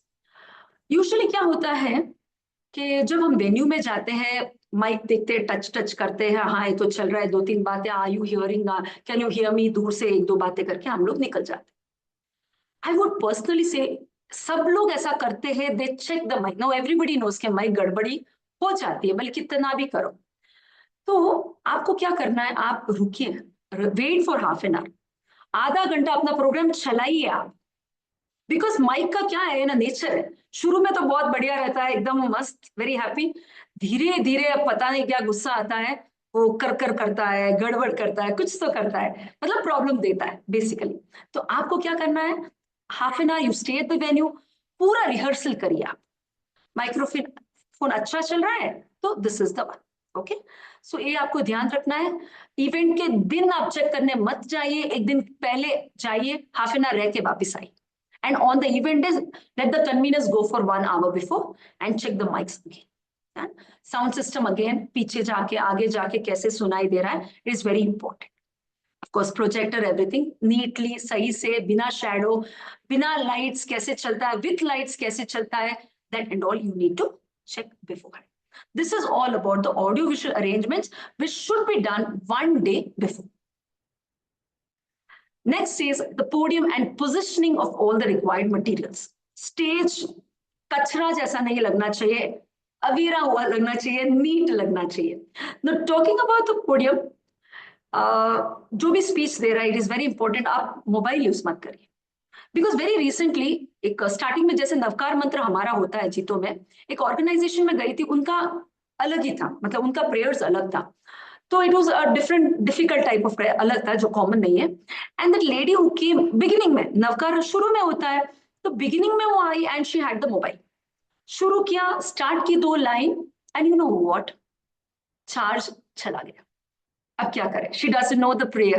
Usually क्या होता है कि जब हम वेन्यू में जाते हैं, माइक देखते हैं, टच करते हैं, हाँ ये तो चल रहा है, 2-3 बातें, are you hearing, can you hear me, दूर से 1-2 बातें करके हम लोग निकल जाते हैं। आई वुड पर्सनली से सब लोग ऐसा करते हैं, they check the mic, now everybody knows के माइक गड़बड़ी हो जाती है, बल्कि कितना भी करो। तो आपको क्या करना है, आप रुकिए, wait for half an hour, आधा घंटा अपना प्रोग्राम चलाइए आप, बिकॉज माइक का क्या है ना, नेचर है, शुरू में तो बहुत बढ़िया रहता है, एकदम मस्त, वेरी हैप्पी, धीरे धीरे पता नहीं क्या गुस्सा आता है, वो कर करता है, गड़बड़ करता है, कुछ तो करता है, मतलब प्रॉब्लम देता है बेसिकली। तो आपको क्या करना है, half an hour you stay at the venue, पूरा रिहर्सल करिए आप, माइक्रोफोन अच्छा चल रहा है तो this is the one, okay. So ये आपको ध्यान रखना है। इवेंट के दिन आप चेक करने मत जाइए, एक दिन पहले जाइए, हाफ एन आवर रह के वापिस आइए, and on the event days let the conveners go for 1 hour before and check the mics again, sound system again, पीछे जाके आगे जाके कैसे सुनाई दे रहा है, it is very important. Course projector everything neatly सही से, बिना शेडो, बिना लाइट्स कैसे चलता है, विथ लाइट्स कैसे चलता है, that and all you need to check beforehand. This is all about the audio visual arrangements which should be done one day before. Next is the podium and positioning of all the required materials. Stage कचरा जैसा नहीं लगना चाहिए, अवीरा हुआ लगना चाहिए, NEET लगना चाहिए. Now talking about the podium, जो भी स्पीच दे रहा है, इट इज वेरी इंपॉर्टेंट आप मोबाइल यूज मत करिए. बिकॉज वेरी रिसेंटली एक स्टार्टिंग में जैसे नवकार मंत्र हमारा होता है जीतो में, एक ऑर्गेनाइजेशन में गई थी, उनका अलग ही था, मतलब उनका प्रेयर्स अलग था. तो it was a different difficult type of prayer, अलग था जो कॉमन नहीं है. And that lady who came beginning में, नवकार शुरू में होता है, तो बिगिनिंग में वो आई and she had the mobile. शुरू किया, स्टार्ट की 2 line, and you know what, charge चला गया. अब क्या करें? She doesn't know the prayer.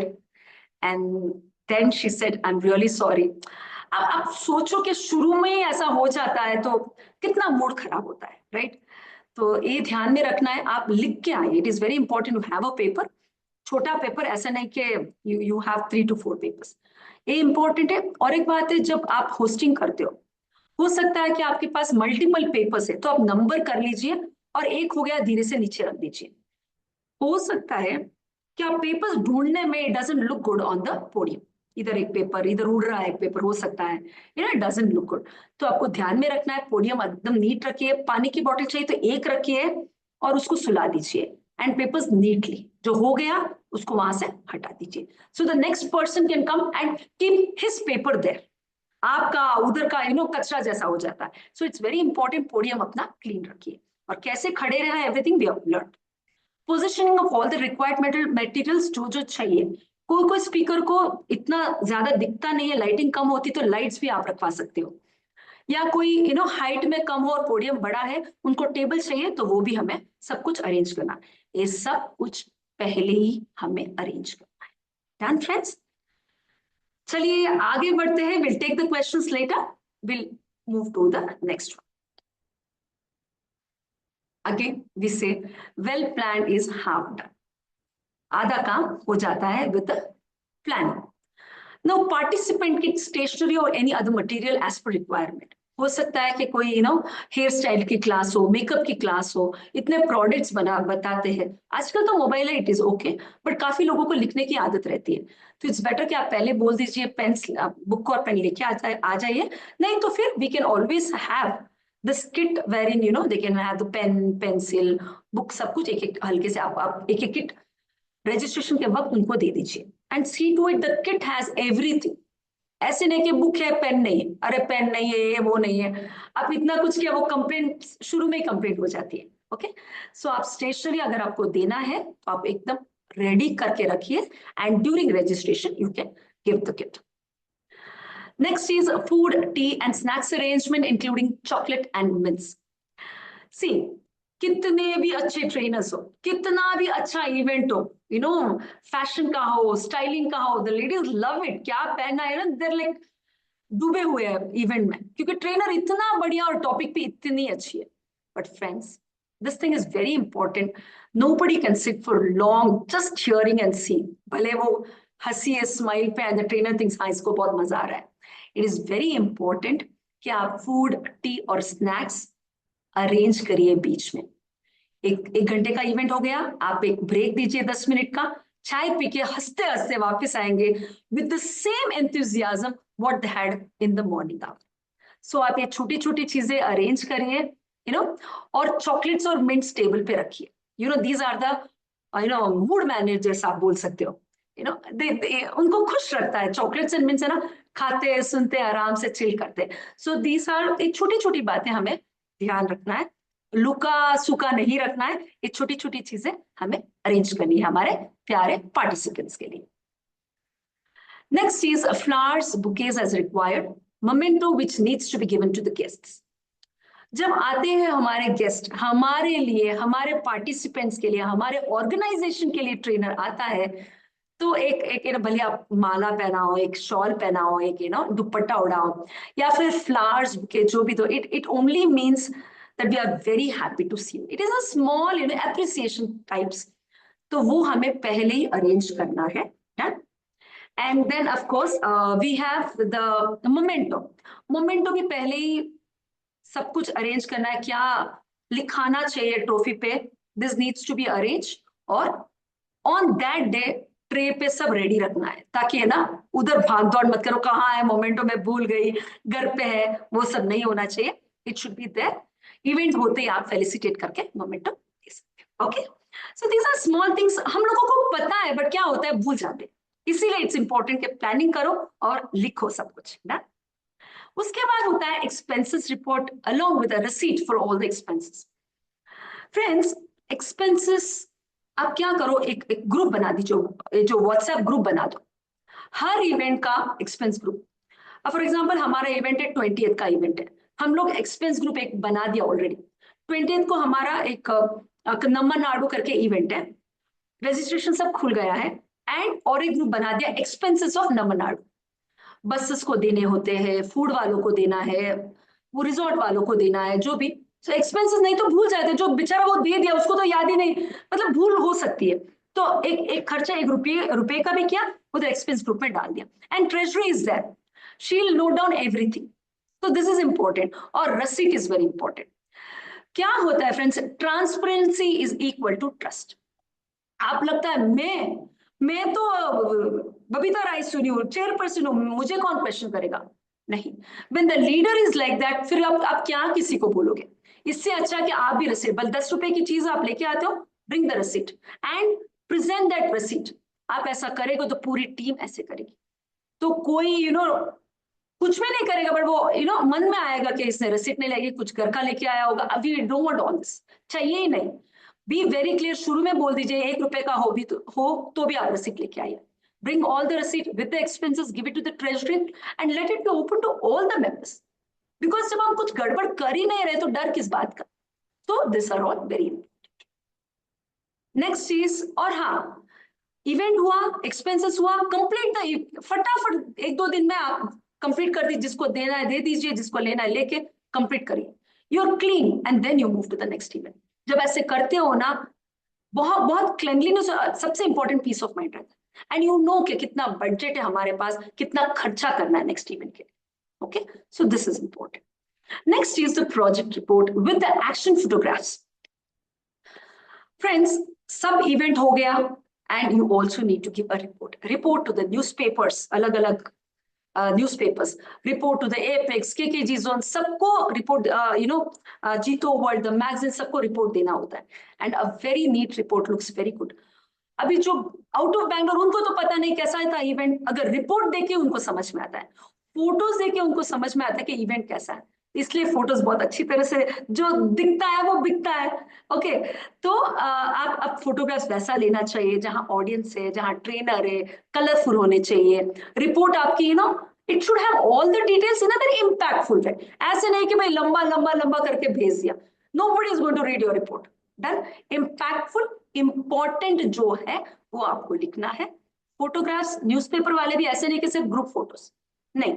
And then she said, I'm really sorry. अब आप सोचो कि शुरू में ही ऐसा हो जाता है तो कितना मूड खराब होता है, राइट? तो ये ध्यान में रखना है, आप लिख के आइए. It is very important to have a paper, छोटा पेपर, ऐसा नहीं कि यू हैव 3 to 4 पेपर्स. ये इंपॉर्टेंट है. और एक बात है, जब आप होस्टिंग करते हो सकता है कि आपके पास मल्टीपल पेपर्स है, तो आप नंबर कर लीजिए और एक हो गया धीरे से नीचे रख दीजिए. हो सकता है कि आप पेपर्स ढूंढने में it doesn't look good on the podium, इधर एक पेपर, इधर उड़ रहा है एक पेपर, हो सकता है इट डजंट लुक गुड. तो आपको ध्यान में रखना है, पोडियम एकदम नीट रखिए. पानी की बोतल चाहिए तो एक रखिए और उसको सुला दीजिए. एंड पेपर्स नीटली, जो हो गया उसको वहां से हटा दीजिए. So the next person can come and keep his paper there. आपका उधर का कचरा जैसा हो जाता है. So it's very important, podium अपना क्लीन रखिए. और कैसे खड़े रहना, everything we have learn. Positioning of all the required materials, जो चाहिए. कोई स्पीकर को इतना ज्यादा दिखता नहीं है, लाइटिंग कम होती तो लाइट्स भी आप रखवा सकते हो. या कोई हाइट में कम हो और पोडियम बड़ा है, उनको टेबल चाहिए तो वो भी हमें सब कुछ अरेंज करना. ये सब कुछ पहले ही हमें अरेंज करना है. Done friends? चलिए आगे बढ़ते हैं. Will take the questions later. Will move to the next one. Again, we say well planned is half done. आधा काम हो जाता है with the planning. Now, participant की stationery or any other material as per requirement. हो सकता है कि कोई हेयर स्टाइल की क्लास हो, मेकअप की क्लास हो, इतने प्रोडक्ट्स बताते हैं. आजकल तो मोबाइल है, इट इज ओके, बट काफी लोगों को लिखने की आदत रहती है. तो इट्स बेटर कि आप पहले बोल दीजिए पेन, बुक और पेन लेके आ जाइए. नहीं तो फिर we can always have this kit wherein they can have the pen, pencil, book, सब कुछ एक हल्के से आप एक किट रजिस्ट्रेशन के वक्त उनको दे दीजिए. And see to it the kit has everything. ऐसे नहीं कि बुक है पेन नहीं है, अरे पेन नहीं है, वो नहीं है, आप इतना कुछ किया, वो कंप्लेंट शुरू में ही कंप्लेंट हो जाती है. ओके, सो आप स्टेशनरी अगर आपको देना है तो आप एकदम रेडी करके रखिए. And during registration you can give the kit. Next is food, tea and snacks arrangement including chocolate and mints. See, कितने भी अच्छे ट्रेनर्स हो, कितना भी अच्छा इवेंट हो, फैशन का हो, स्टाइलिंग का हो, द लेडीज लव इट. क्या पहनना है, देयर लाइक डूबे हुए हैं इवेंट में, क्योंकि ट्रेनर इतना बढ़िया और टॉपिक भी इतनी अच्छी है. But friends, this thing is very important. Nobody can sit for long just hearing and seeing. भले वो हंसी है, स्माइल पे, एंड द ट्रेनर थिंक्स हाँ इसको बहुत मजा आ रहा है. इट इज वेरी इंपॉर्टेंट कि आप फूड, टी और स्नैक्स अरेंज करिए बीच में. एक घंटे का इवेंट हो गया, आप एक ब्रेक दीजिए 10 मिनट का, चाय पी के हंसते हंसते वापस आएंगे with the same enthusiasm what they had in the morning hour. So आप ये छोटी छोटी चीजें अरेंज करिए, और चॉकलेट्स और मिंट्स टेबल पे रखिए. These are the mood managers आप बोल सकते हो. उनको खुश रखता है चॉकलेट्स एंड मिंट्स, है ना, खाते सुनते आराम से चिल करते. सो दीज आर एक छोटी छोटी बातें हमें ध्यान रखना है, लुका सूका नहीं रखना है. ये छोटी छोटी चीजें हमें अरेंज करनी है हमारे प्यारे पार्टिसिपेंट्स के लिए. Next is flowers, bouquets as required, memento which needs to be given to the guests. जब आते हैं हमारे गेस्ट, हमारे लिए, हमारे पार्टिसिपेंट्स के लिए, हमारे ऑर्गेनाइजेशन के लिए ट्रेनर आता है, तो एक भले आप माला पहनाओ, एक शॉल पहनाओ, एक दुपट्टा उड़ाओ, या फिर फ्लावर्स के जो भी, तो it only means that we are very happy to see you. It is a small appreciation types. तो वो हमें पहले ही अरेंज करना है. And then of course we have the memento की पहले ही सब कुछ अरेंज करना है, क्या लिखाना चाहिए ट्रॉफी पे, this needs to be arrange, और ऑन दैट डे ट्रे पे सब रेडी रखना है, ताकि है ना उधर भाग दौड़ मत करो, कहाँ है मोमेंटो, में भूल गई, घर पे है, वो सब नहीं होना चाहिए. It should be there. Event होते ही आप फेलिसिटेट करके मोमेंटो दे सकते हो. Okay, so these are small things, हम लोगों को पता है बट क्या होता है भूल जाते हैं, इसीलिए इट्स इंपॉर्टेंट कि प्लानिंग करो और लिखो सब कुछ ना. उसके बाद होता है expenses report along with a receipt for all the expenses. Friends, expenses आप क्या करो, एक ग्रुप बना दीजिए, जो व्हाट्सएप ग्रुप बना दो, हर इवेंट का एक्सपेंस ग्रुप. अब फॉर एग्जांपल हमारा इवेंट है 20th का इवेंट है, हम लोग एक्सपेंस ग्रुप एक बना दिया ऑलरेडी. 20th को हमारा एक नम्बर नाडू करके इवेंट है, रजिस्ट्रेशन सब खुल गया है, एंड और एक ग्रुप बना दिया expenses of number Nadu. Buses को देने होते हैं, फूड वालों को देना है, वो रिजॉर्ट वालों को देना है, जो भी. सो एक्सपेंसेस नहीं तो भूल जाते, जो बेचारा वो दे दिया उसको तो याद ही नहीं, मतलब भूल हो सकती है. तो एक खर्चा 1 रुपये का भी किया, उधर एक्सपेंस ग्रुप में डाल दिया. And treasury is there, she will note down everything. तो दिस इज इंपॉर्टेंट. और रसीट इज वेरी इंपॉर्टेंट. क्या होता है friends, transparency is equal to trust. आप लगता है मैं तो बबीता राय सुनी हूँ, चेयरपर्सन हूँ, मुझे कौन क्वेश्चन करेगा, नहीं. When the leader is like that, फिर आप क्या किसी को बोलोगे. इससे अच्छा कि आप भी रसीट, बल 10 रुपए की चीज आप लेके आते हो, bring the receipt and present that receipt. आप ऐसा करेगा तो पूरी टीम ऐसे करेगी, तो कोई कुछ भी नहीं करेगा, बट वो मन में आएगा कि इसने रसीट नहीं लेगी, कुछ घर का लेके आया होगा. We don't want all this, चाहिए ही नहीं. बी वेरी क्लियर, शुरू में बोल दीजिए 1 रुपए का हो तो भी आप रसीट लेके आइए. Bring all the receipt with the expenses, give it to the treasury and let it be open to all the members. Because जब हम कुछ गड़बड़ कर ही नहीं रहे तो डर किस बात का. So these are all very important. Next चीज, और हाँ, इवेंट हुआ, एक्सपेंसेस हुआ, कंप्लीट द, फटाफट 1-2 दिन में आप कंप्लीट कर दीजिए, जिसको देना है दे दीजिए, जिसको लेना है लेके कंप्लीट करिए. You are clean and then you move to the next event. जब ऐसे करते हो ना, बहुत क्लेनलीनेस सबसे इंपॉर्टेंट पीस ऑफ माइंड रहता है. एंड यू नो कि कितना बजट है हमारे पास, कितना खर्चा करना है नेक्स्ट इवेंट के लिए. Okay, so this is important. Next is the project report with the action photographs. Friends, सब इवेंट हो गया and you also need to give a report to the newspapers, अलग अलग newspapers, report to the apex, KKG zone, सबको report, JITO world, the magazine, सबको report देना होता है. And a very neat report looks very good. अभी जो out of Bangalore, उनको तो पता नहीं कैसा था इवेंट, अगर रिपोर्ट देके उनको समझ में आता है, फोटोज देके उनको समझ में आता है कि इवेंट कैसा है. इसलिए फोटोज बहुत अच्छी तरह से, जो दिखता है वो बिकता है. ओके, तो आप फोटोग्राफ्स वैसा लेना चाहिए जहां ऑडियंस है, जहां ट्रेनर है, कलरफुल होने चाहिए. रिपोर्ट आपकी it should have all the details in a very impactful way. ऐसे नहीं कि भाई लंबा लंबा लंबा करके भेज दिया, nobody is going to read your report. Done. Impactful, important जो है वो आपको लिखना है. फोटोग्राफ्स, न्यूज़पेपर वाले भी ऐसे नहीं कि सिर्फ ग्रुप फोटोज नहीं,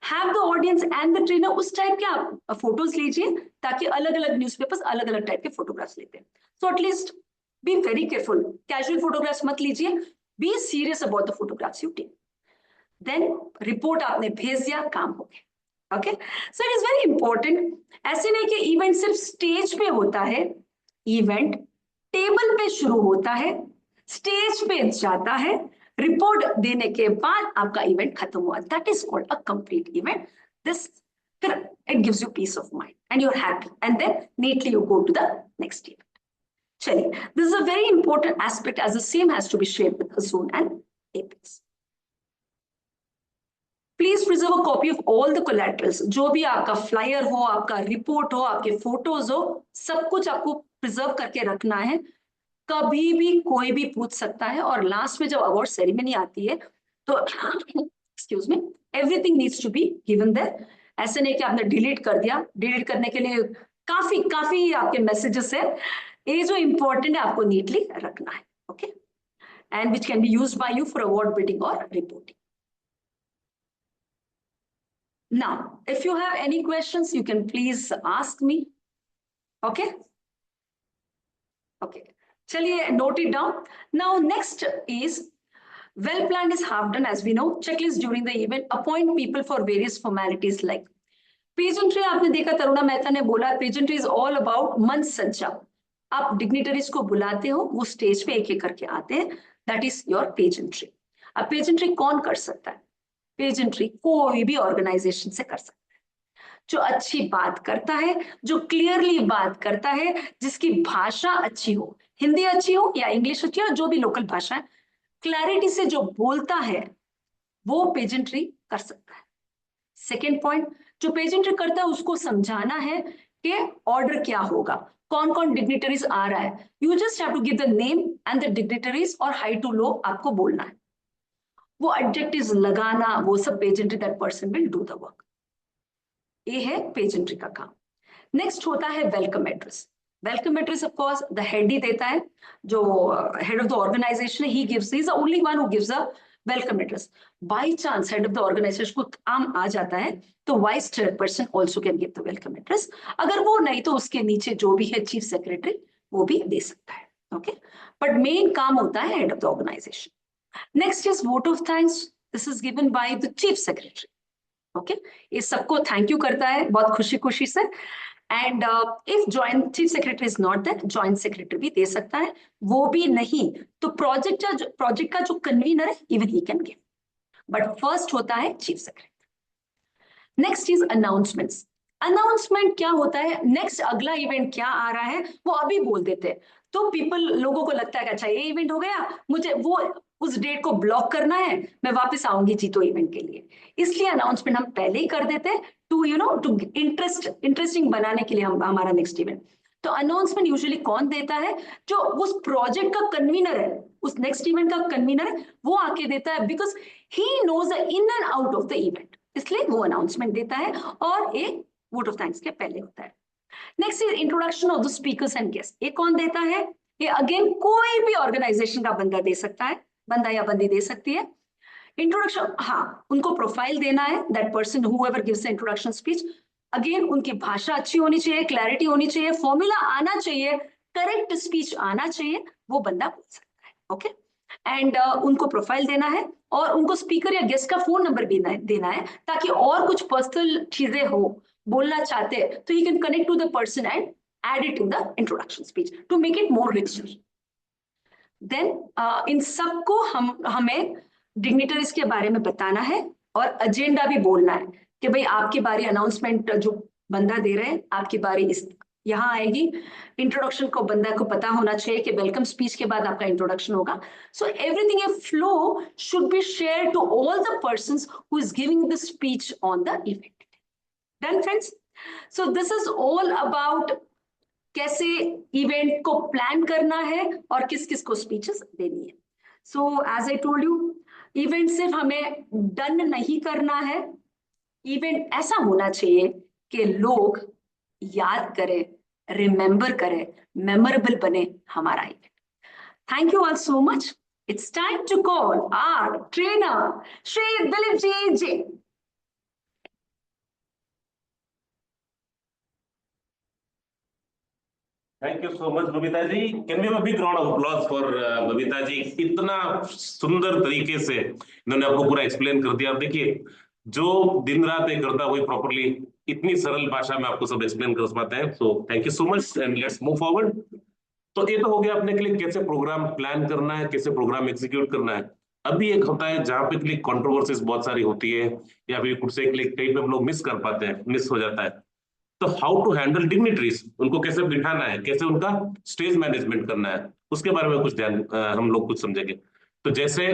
have the audience and the trainer, उस टाइप के आप फोटोज लीजिए, ताकि अलग अलग न्यूज़पेपर्स अलग अलग टाइप के फोटोग्राफ्स लेते हैं. So at least be very careful, casual photographs मत लीजिए, be serious about the photographs you take. Then report आपने भेज दिया, काम हो गया. Okay, so it is very important. ऐसे नहीं कि इवेंट सिर्फ स्टेज पे होता है, इवेंट टेबल पे शुरू होता है, स्टेज पे जाता है, रिपोर्ट देने के बाद आपका इवेंट खत्म हुआ. That is called a complete event. This, फिर it gives you peace of mind and you are happy, and then neatly you go to the next event. चलिए, this is a very important aspect, as the same has to be shared with the zone and apex. Please preserve a copy of all the collaterals. जो भी आपका flyer हो, आपका report हो, आपके photos हो, सब कुछ आपको प्रिजर्व करके रखना है. कभी भी कोई भी पूछ सकता है. और लास्ट में जब अवार्ड सेरेमनी आती है तो excuse me, everything needs to be given there. ऐसे नहीं कि आपने डिलीट कर दिया, डिलीट करने के लिए काफी आपके मैसेजेस है. ये जो इंपॉर्टेंट है आपको नीटली रखना है. Okay, and which can be used by you for award bidding और reporting. Now, if you have any questions, you can please ask me. Okay? Okay. Chaliye, note it down. Now, next is Well planned is half done, as we know. Checklist during the event. Appoint people for various formalities like pageantry. आपने देखा तरुणा मेहता ने बोला pageantry is all about मंच सज्जा. आप dignitaries को बुलाते हो, वो स्टेज पे एक एक करके आते हैं. That is your pageantry. अब पेजेंट्री कौन कर सकता है? पेजेंट्री कोई भी ऑर्गेनाइजेशन से कर सकता है, जो अच्छी बात करता है, जो क्लियरली बात करता है, जिसकी भाषा अच्छी हो, हिंदी अच्छी हो या इंग्लिश अच्छी हो, जो भी लोकल भाषा है, क्लैरिटी से जो बोलता है, वो पेजेंट्री कर सकता है. सेकेंड पॉइंट, जो पेजेंट्री करता है उसको समझाना है कि ऑर्डर क्या होगा, कौन कौन डिग्निटरीज आ रहा है. You just have to give the name and the dignitaries और हाई टू लो आपको बोलना है. वो एडजेक्टिव्स लगाना, वो सब pageantry, that person will do the work. ये है पेजेंट्री का काम. नेक्स्ट होता है welcome address. Welcome address of course the head ही देता है, जो हेड ऑफ द ऑर्गेनाइजेशन है, he gives, he is the only one who gives a welcome address. Bye chance head of the organisation को काम आ जाता है तो vice chairperson also can give the welcome address. अगर वो नहीं तो उसके नीचे जो भी है चीफ सेक्रेटरी, वो भी दे सकता है. ओके, बट मेन काम होता है head of the organisation. Next is vote of thanks. This is given by the chief secretary. Okay, ये सबको थैंक यू करता है बहुत खुशी खुशी से. And if joint chief secretary is not there, joint secretary भी दे सकता है. वो भी नहीं तो प्रोजेक्ट का जो कन्वीनर है, even he can give, but first होता है chief secretary. Next is announcements. Announcement क्या होता है? नेक्स्ट अगला इवेंट क्या आ रहा है वो अभी बोल देते हैं, तो लोगों को लगता है कि अच्छा ये इवेंट हो गया, मुझे वो उस डेट को ब्लॉक करना है, मैं वापस आऊंगी जीतो इवेंट के लिए. इसलिए अनाउंसमेंट हम पहले ही कर देते हैं टू टू इंटरेस्टिंग बनाने के लिए हमारा नेक्स्ट इवेंट. तो अनाउंसमेंट यूजुअली कौन देता है? जो उस प्रोजेक्ट का कन्वीनर है, उस नेक्स्ट इवेंट का कन्वीनर है, वो आके देता है, because he knows the in and out of the event. इसलिए वो अनाउंसमेंट देता है और एक वोट ऑफ थैंक्स के पहले होता है. Next is introduction of the speakers and guest. ये कौन देता है? ये अगेन कोई भी ऑर्गेनाइजेशन का बंदा दे सकता है, बंदा या बंदी दे सकती है. इंट्रोडक्शन, हाँ, उनको प्रोफाइल देना है, that person whoever gives the introduction speech. Again उनकी भाषा अच्छी होनी चाहिए, क्लैरिटी होनी चाहिए, फॉर्मूला आना चाहिए, करेक्ट स्पीच आना चाहिए, वो बंदा बोल सकता है. ओके, एंड उनको प्रोफाइल देना है और उनको स्पीकर या गेस्ट का फोन नंबर भी देना है, ताकि और कुछ पर्सनल चीजें हो, बोलना चाहते हैं तो you can connect to the person and add it in the introduction speech to make it more richer. Then इन सबको हमें डिग्निटरीज के बारे में बताना है और एजेंडा भी बोलना है कि भाई आपकी बारी, अनाउंसमेंट जो बंदा दे रहे हैं, आपकी बारी इस यहाँ आएगी. इंट्रोडक्शन को बंदा को पता होना चाहिए कि वेलकम स्पीच के बाद आपका इंट्रोडक्शन होगा. So everything a flow should be share to all the persons who is giving the speech on the event. Done friends? So this is all about कैसे इवेंट को प्लान करना है और किस किस को स्पीचेस देनी है. So as I told you, event सिर्फ हमें डन नहीं करना है, इवेंट ऐसा होना चाहिए कि लोग याद करें, रिमेंबर करें, मेमोरेबल बने हमारा event. Thank you all so much. It's time to call our trainer Shri Dilip ji. Thank you so much Babita ji. Can we have a big round of applause for Babita ji. इतना सुंदर तरीके से इन्होंने आपको पूरा एक्सप्लेन कर दिया. देखिए, जो दिन रात एक करता वही प्रॉपर्ली इतनी सरल भाषा में आपको सब एक्सप्लेन कर पाते हैं. So thank you so much and let's move forward. तो ये तो हो गया अपने के लिए कैसे प्रोग्राम प्लान करना है, कैसे प्रोग्राम एग्जीक्यूट करना है. अभी एक होता है जहां पे कंट्रोवर्सीज बहुत सारी होती है या फिर कुछ से कई पे लोग मिस कर पाते हैं, मिस हो जाता है. तो हाउ टू हैंडल डिग्निटरीज, उनको कैसे बिठाना है, कैसे उनका स्टेज मैनेजमेंट करना है, उसके बारे में कुछ ध्यान हम लोग कुछ समझेंगे. तो जैसे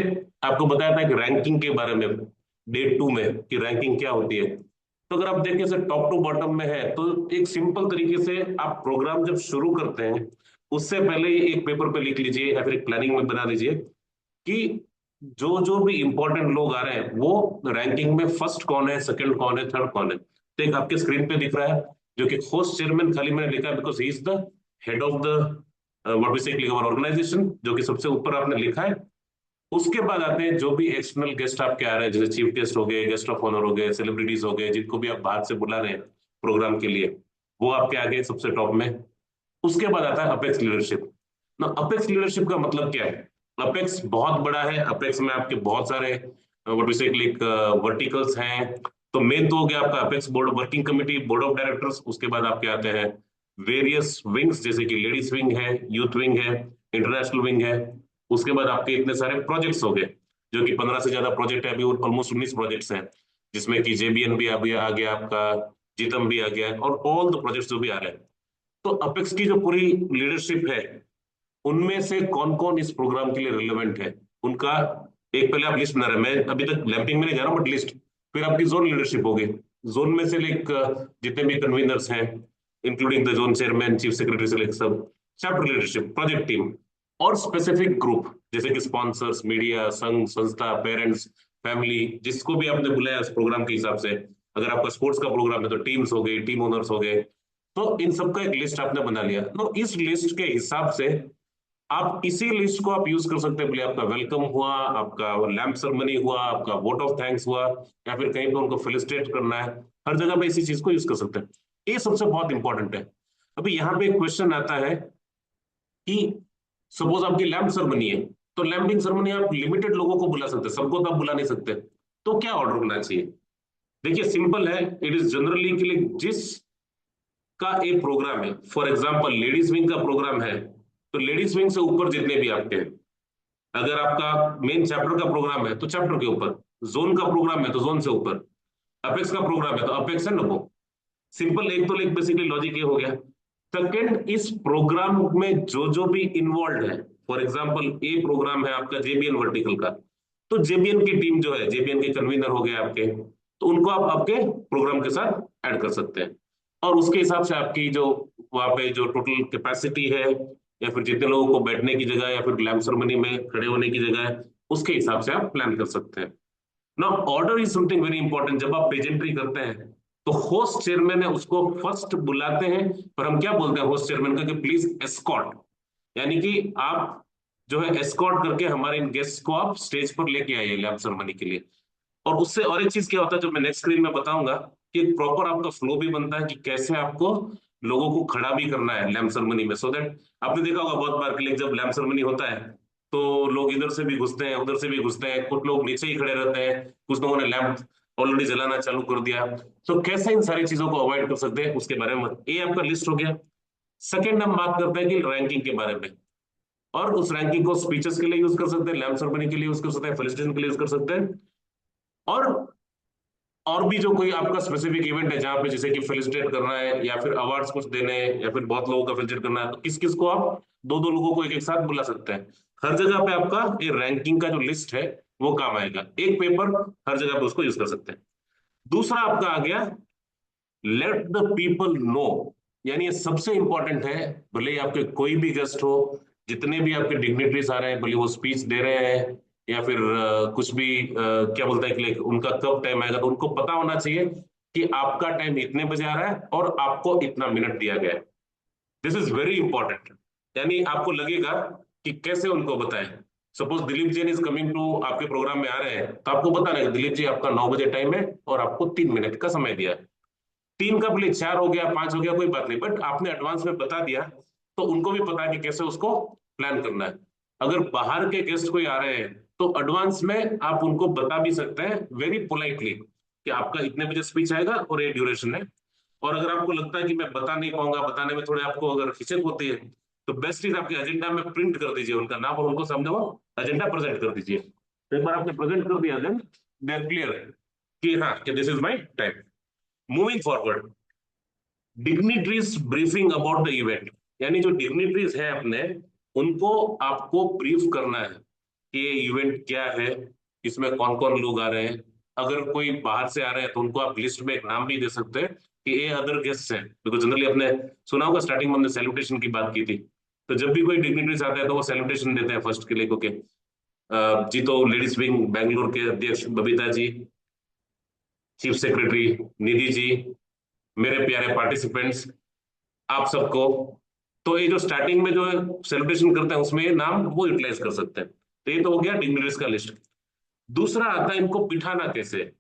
आपको बताया था कि रैंकिंग के बारे में डे 2 में कि रैंकिंग क्या होती है. तो अगर आप देखें से टॉप टू बॉटम में है, तो एक सिंपल तरीके से आप प्रोग्राम जब शुरू करते हैं उससे पहले ही एक पेपर पे लिख लीजिए या फिर एक प्लानिंग में बना लीजिए कि जो भी इंपॉर्टेंट लोग आ रहे हैं वो रैंकिंग में फर्स्ट कौन है, सेकंड कौन है, थर्ड कौन है. तो एक आपके स्क्रीन पे दिख रहा है जो कि होस्ट चेयरमैन खाली मैंने लिखा है because he is the head of the what we say organisation, जो कि सबसे ऊपर आपने लिखा है. उसके बाद आते हैं जो भी एक्सटर्नल गेस्ट आपके आ रहे हैं, जैसे चीफ गेस्ट हो गए, गेस्ट ऑफ ऑनर हो गए, सेलिब्रिटीज हो गए, जिनको भी आप बाहर से बुला रहे हैं प्रोग्राम के लिए, वो आपके आगे सबसे टॉप में. उसके बाद आता है अपेक्स लीडरशिप. ना अपेक्स लीडरशिप का मतलब क्या है? अपेक्स बहुत बड़ा है। अपेक्स में आपके बहुत सारे what we say like verticals हैं। तो मेन तो हो गया आपका apex board working committee, board of directors. उसके बाद आपके आते हैं वेरियस विंग्स, जैसे कि लेडीज विंग है, यूथ विंग है, इंटरनेशनल विंग है। उसके बाद आपके इतने सारे प्रोजेक्ट्स हो गए, जो कि 15 से ज्यादा प्रोजेक्ट है अभी, ऑलमोस्ट 19 प्रोजेक्ट्स हैं, जिसमें कि जेबीएन भी अभी आ गया आपका, जीतम भी आ गया है, और ऑल द प्रोजेक्ट्स जो भी आ रहे हैं। तो अपेक्स की जो पूरी लीडरशिप है, उनमें से कौन कौन इस प्रोग्राम के लिए रिलेवेंट है, उनका एक पहले आप लिस्ट बना रहे हैं। मैं अभी तक लैंपिंग में नहीं जा रहा हूँ, बट लिस्ट। फिर आपकी जोन लीडरशिप होगी। जोन में से लाइक जितने भी कन्वीनर्स हैं, including the zone chairman, chief secretary से लाइक सब, चैप्टर लीडरशिप, प्रोजेक्ट टीम, और स्पेसिफिक ग्रुप जैसे कि स्पॉन्सर्स, मीडिया, संघ संस्था, पेरेंट्स, फैमिली, जिसको भी आपने बुलाया उस प्रोग्राम के हिसाब से। अगर आपका स्पोर्ट्स का प्रोग्राम है तो टीम्स हो गई, टीम ओनर्स हो गए। तो इन सबका एक लिस्ट आपने बना लिया। तो इस लिस्ट के हिसाब से आप इसी लिस्ट को आप यूज कर सकते हैं। बोले आपका वेलकम हुआ, आपका लैंप सेरेमनी हुआ, आपका वोट ऑफ थैंक्स हुआ, या फिर कहीं पे उनको फेलिसिटेट करना है, हर जगह पे इसी चीज को यूज कर सकते हैं। ये सबसे बहुत इंपॉर्टेंट है। अभी यहाँ पे एक क्वेश्चन आता है कि सपोज आपकी लैंप सेरेमनी है, तो लैंपिंग सेरेमनी आप लिमिटेड लोगों को बुला सकते हैं, सबको तो आप बुला नहीं सकते। तो क्या ऑर्डर होना चाहिए? देखिए सिंपल है, इट इज जनरली के लिए जिस का एक प्रोग्राम है, फॉर एग्जांपल लेडीज विंग का प्रोग्राम है, तो लेडीज विंग से ऊपर जितने भी आपके हैं। अगर आपका मेन चैप्टर का प्रोग्राम है तो चैप्टर के ऊपर, जोन का प्रोग्राम है तो जोन से ऊपर, अपेक्स का प्रोग्राम है तो अपेक्स है नको। सिंपल, एक तो एक बेसिकली लॉजिक ये हो गया। सेकेंड, इस प्रोग्राम में जो जो भी इन्वॉल्व है, फॉर एग्जांपल ए प्रोग्राम है आपका जेबीएन वर्टिकल का, तो जेबीएन की टीम जो है, जेबीएन के कन्वीनर हो गए आपके, तो उनको आप आपके प्रोग्राम के साथ ऐड कर सकते हैं। और उसके हिसाब से आपकी जो वहां पे जो टोटल कैपेसिटी है, या फिर जितने लोगों को बैठने की जगह, या फिर लैंप सेरेमनी में खड़े होने की जगह है, उसके हिसाब से आप प्लान कर सकते हैं। ना order is something very important. जब आप पेजेंट्री करते हैं तो होस्ट चेयरमैन है उसको फर्स्ट बुलाते हैं, पर हम क्या बोलते हैं होस्ट चेयरमैन का, कि प्लीज एस्कॉर्ट, यानी कि आप जो है एस्कॉर्ट करके हमारे इन गेस्ट को आप स्टेज पर लेके आइए लैंप सेरेमनी के लिए। और उससे और एक चीज क्या होता है, जो मैं नेक्स्ट स्क्रीन में बताऊंगा, कि एक प्रॉपर आपका फ्लो भी बनता है कि कैसे आपको लोगों को खड़ा भी करना है लैंप सेरेमनी में, सो दैट आपने देखा होगा बहुत बार कि जब लैंप सेरेमनी होता है तो लोग इधर से भी घुसते हैं, उधर से भी घुसते हैं, कुछ लोग नीचे ही खड़े रहते हैं, कुछ लोगों ने लैंप ऑलरेडी जलाना चालू कर दिया। तो कैसे इन सारी चीजों को अवॉइड कर सकते हैं उसके बारे में ये आपका लिस्ट हो गया। सेकंड, हम बात करते हैं कि रैंकिंग के बारे में, और उस रैंकिंग को स्पीचेस के लिए यूज कर सकते हैं, लैंप सेरेमनी के लिए यूज कर सकते हैं, फेलिसिटेशन के लिए यूज कर सकते हैं। और भी जो कोई आपका स्पेसिफिक इवेंट है जहां पे जैसे कि फेलिसिटेट करना है, या फिर अवार्ड्स कुछ देने हैं, या फिर बहुत लोगों का फेलिसिटेट करना है, तो किस किस को आप दो दो लोगों को एक एक साथ बुला सकते हैं। हर जगह पे आपका ये रैंकिंग का जो लिस्ट है वो काम आएगा, एक पेपर हर जगह पे उसको यूज कर सकते हैं। दूसरा आपका आ गया लेट द पीपल नो, यानी ये सबसे इंपॉर्टेंट है। भले ही आपके कोई भी गेस्ट हो, जितने भी आपके डिग्निटरीज आ रहे हैं, भले वो स्पीच दे रहे हैं या फिर कुछ भी क्या बोलते हैं कि उनका कब टाइम आएगा, तो उनको पता होना चाहिए कि आपका टाइम इतने बजे आ रहा है और आपको इतना मिनट दिया गया है। This is very important. यानी आपको लगेगा कि कैसे उनको बताएं। Suppose Dilip Jain is coming to, आपके प्रोग्राम में आ रहे हैं, तो आपको बताना है दिलीप जी आपका 9 बजे टाइम है और आपको 3 मिनट का समय दिया है। 3 का भले 4 हो गया, 5 हो गया, कोई बात नहीं, बट आपने एडवांस में बता दिया, तो उनको भी पता है कि कैसे उसको प्लान करना है। अगर बाहर के गेस्ट कोई आ रहे हैं तो एडवांस में आप उनको बता भी सकते हैं वेरी पोलाइटली कि आपका इतने बजे स्पीच आएगा और ये ड्यूरेशन है। और अगर आपको लगता है कि मैं बता नहीं पाऊंगा, बताने में थोड़े आपको अगर हिचक होती है, तो बेस्ट चीज आपके एजेंडा में प्रिंट कर दीजिए उनका नाम, और उनको सामने वो एजेंडा प्रेजेंट कर दीजिए। तो एक बार आपने प्रेजेंट कर दिया, देन दे आर क्लियर कि हाँ कि this is my time. Moving forward, dignitaries briefing about the event, यानी जो डिग्निटरीज हैं अपने, उनको आपको ब्रीफ करना है कि ये इवेंट क्या है, इसमें कौन कौन लोग आ रहे हैं। अगर कोई बाहर से आ रहे हैं तो उनको आप लिस्ट में एक नाम भी दे सकते हैं कि ये अदर गेस्ट हैं, बिकॉज जनरली आपने सुना होगा स्टार्टिंग में हमने सैल्यूटेशन की बात की थी। तो जब भी कोई डिग्निटरीज आता है तो वो सैल्यूटेशन देते हैं फर्स्ट के लिए, ओके जी। तो लेडीज विंग बैंगलोर के अध्यक्ष बबीता जी, चीफ सेक्रेटरी निधि जी, मेरे प्यारे पार्टिसिपेंट्स, आप सबको। तो ये जो स्टार्टिंग में जो सेलिब्रेशन करते हैं उसमें ये नाम वो यूटिलाइज कर सकते हैं। तो ये तो हो गया डिग्निटरीज का लिस्ट। दूसरा आता है इनको बिठाना कैसे।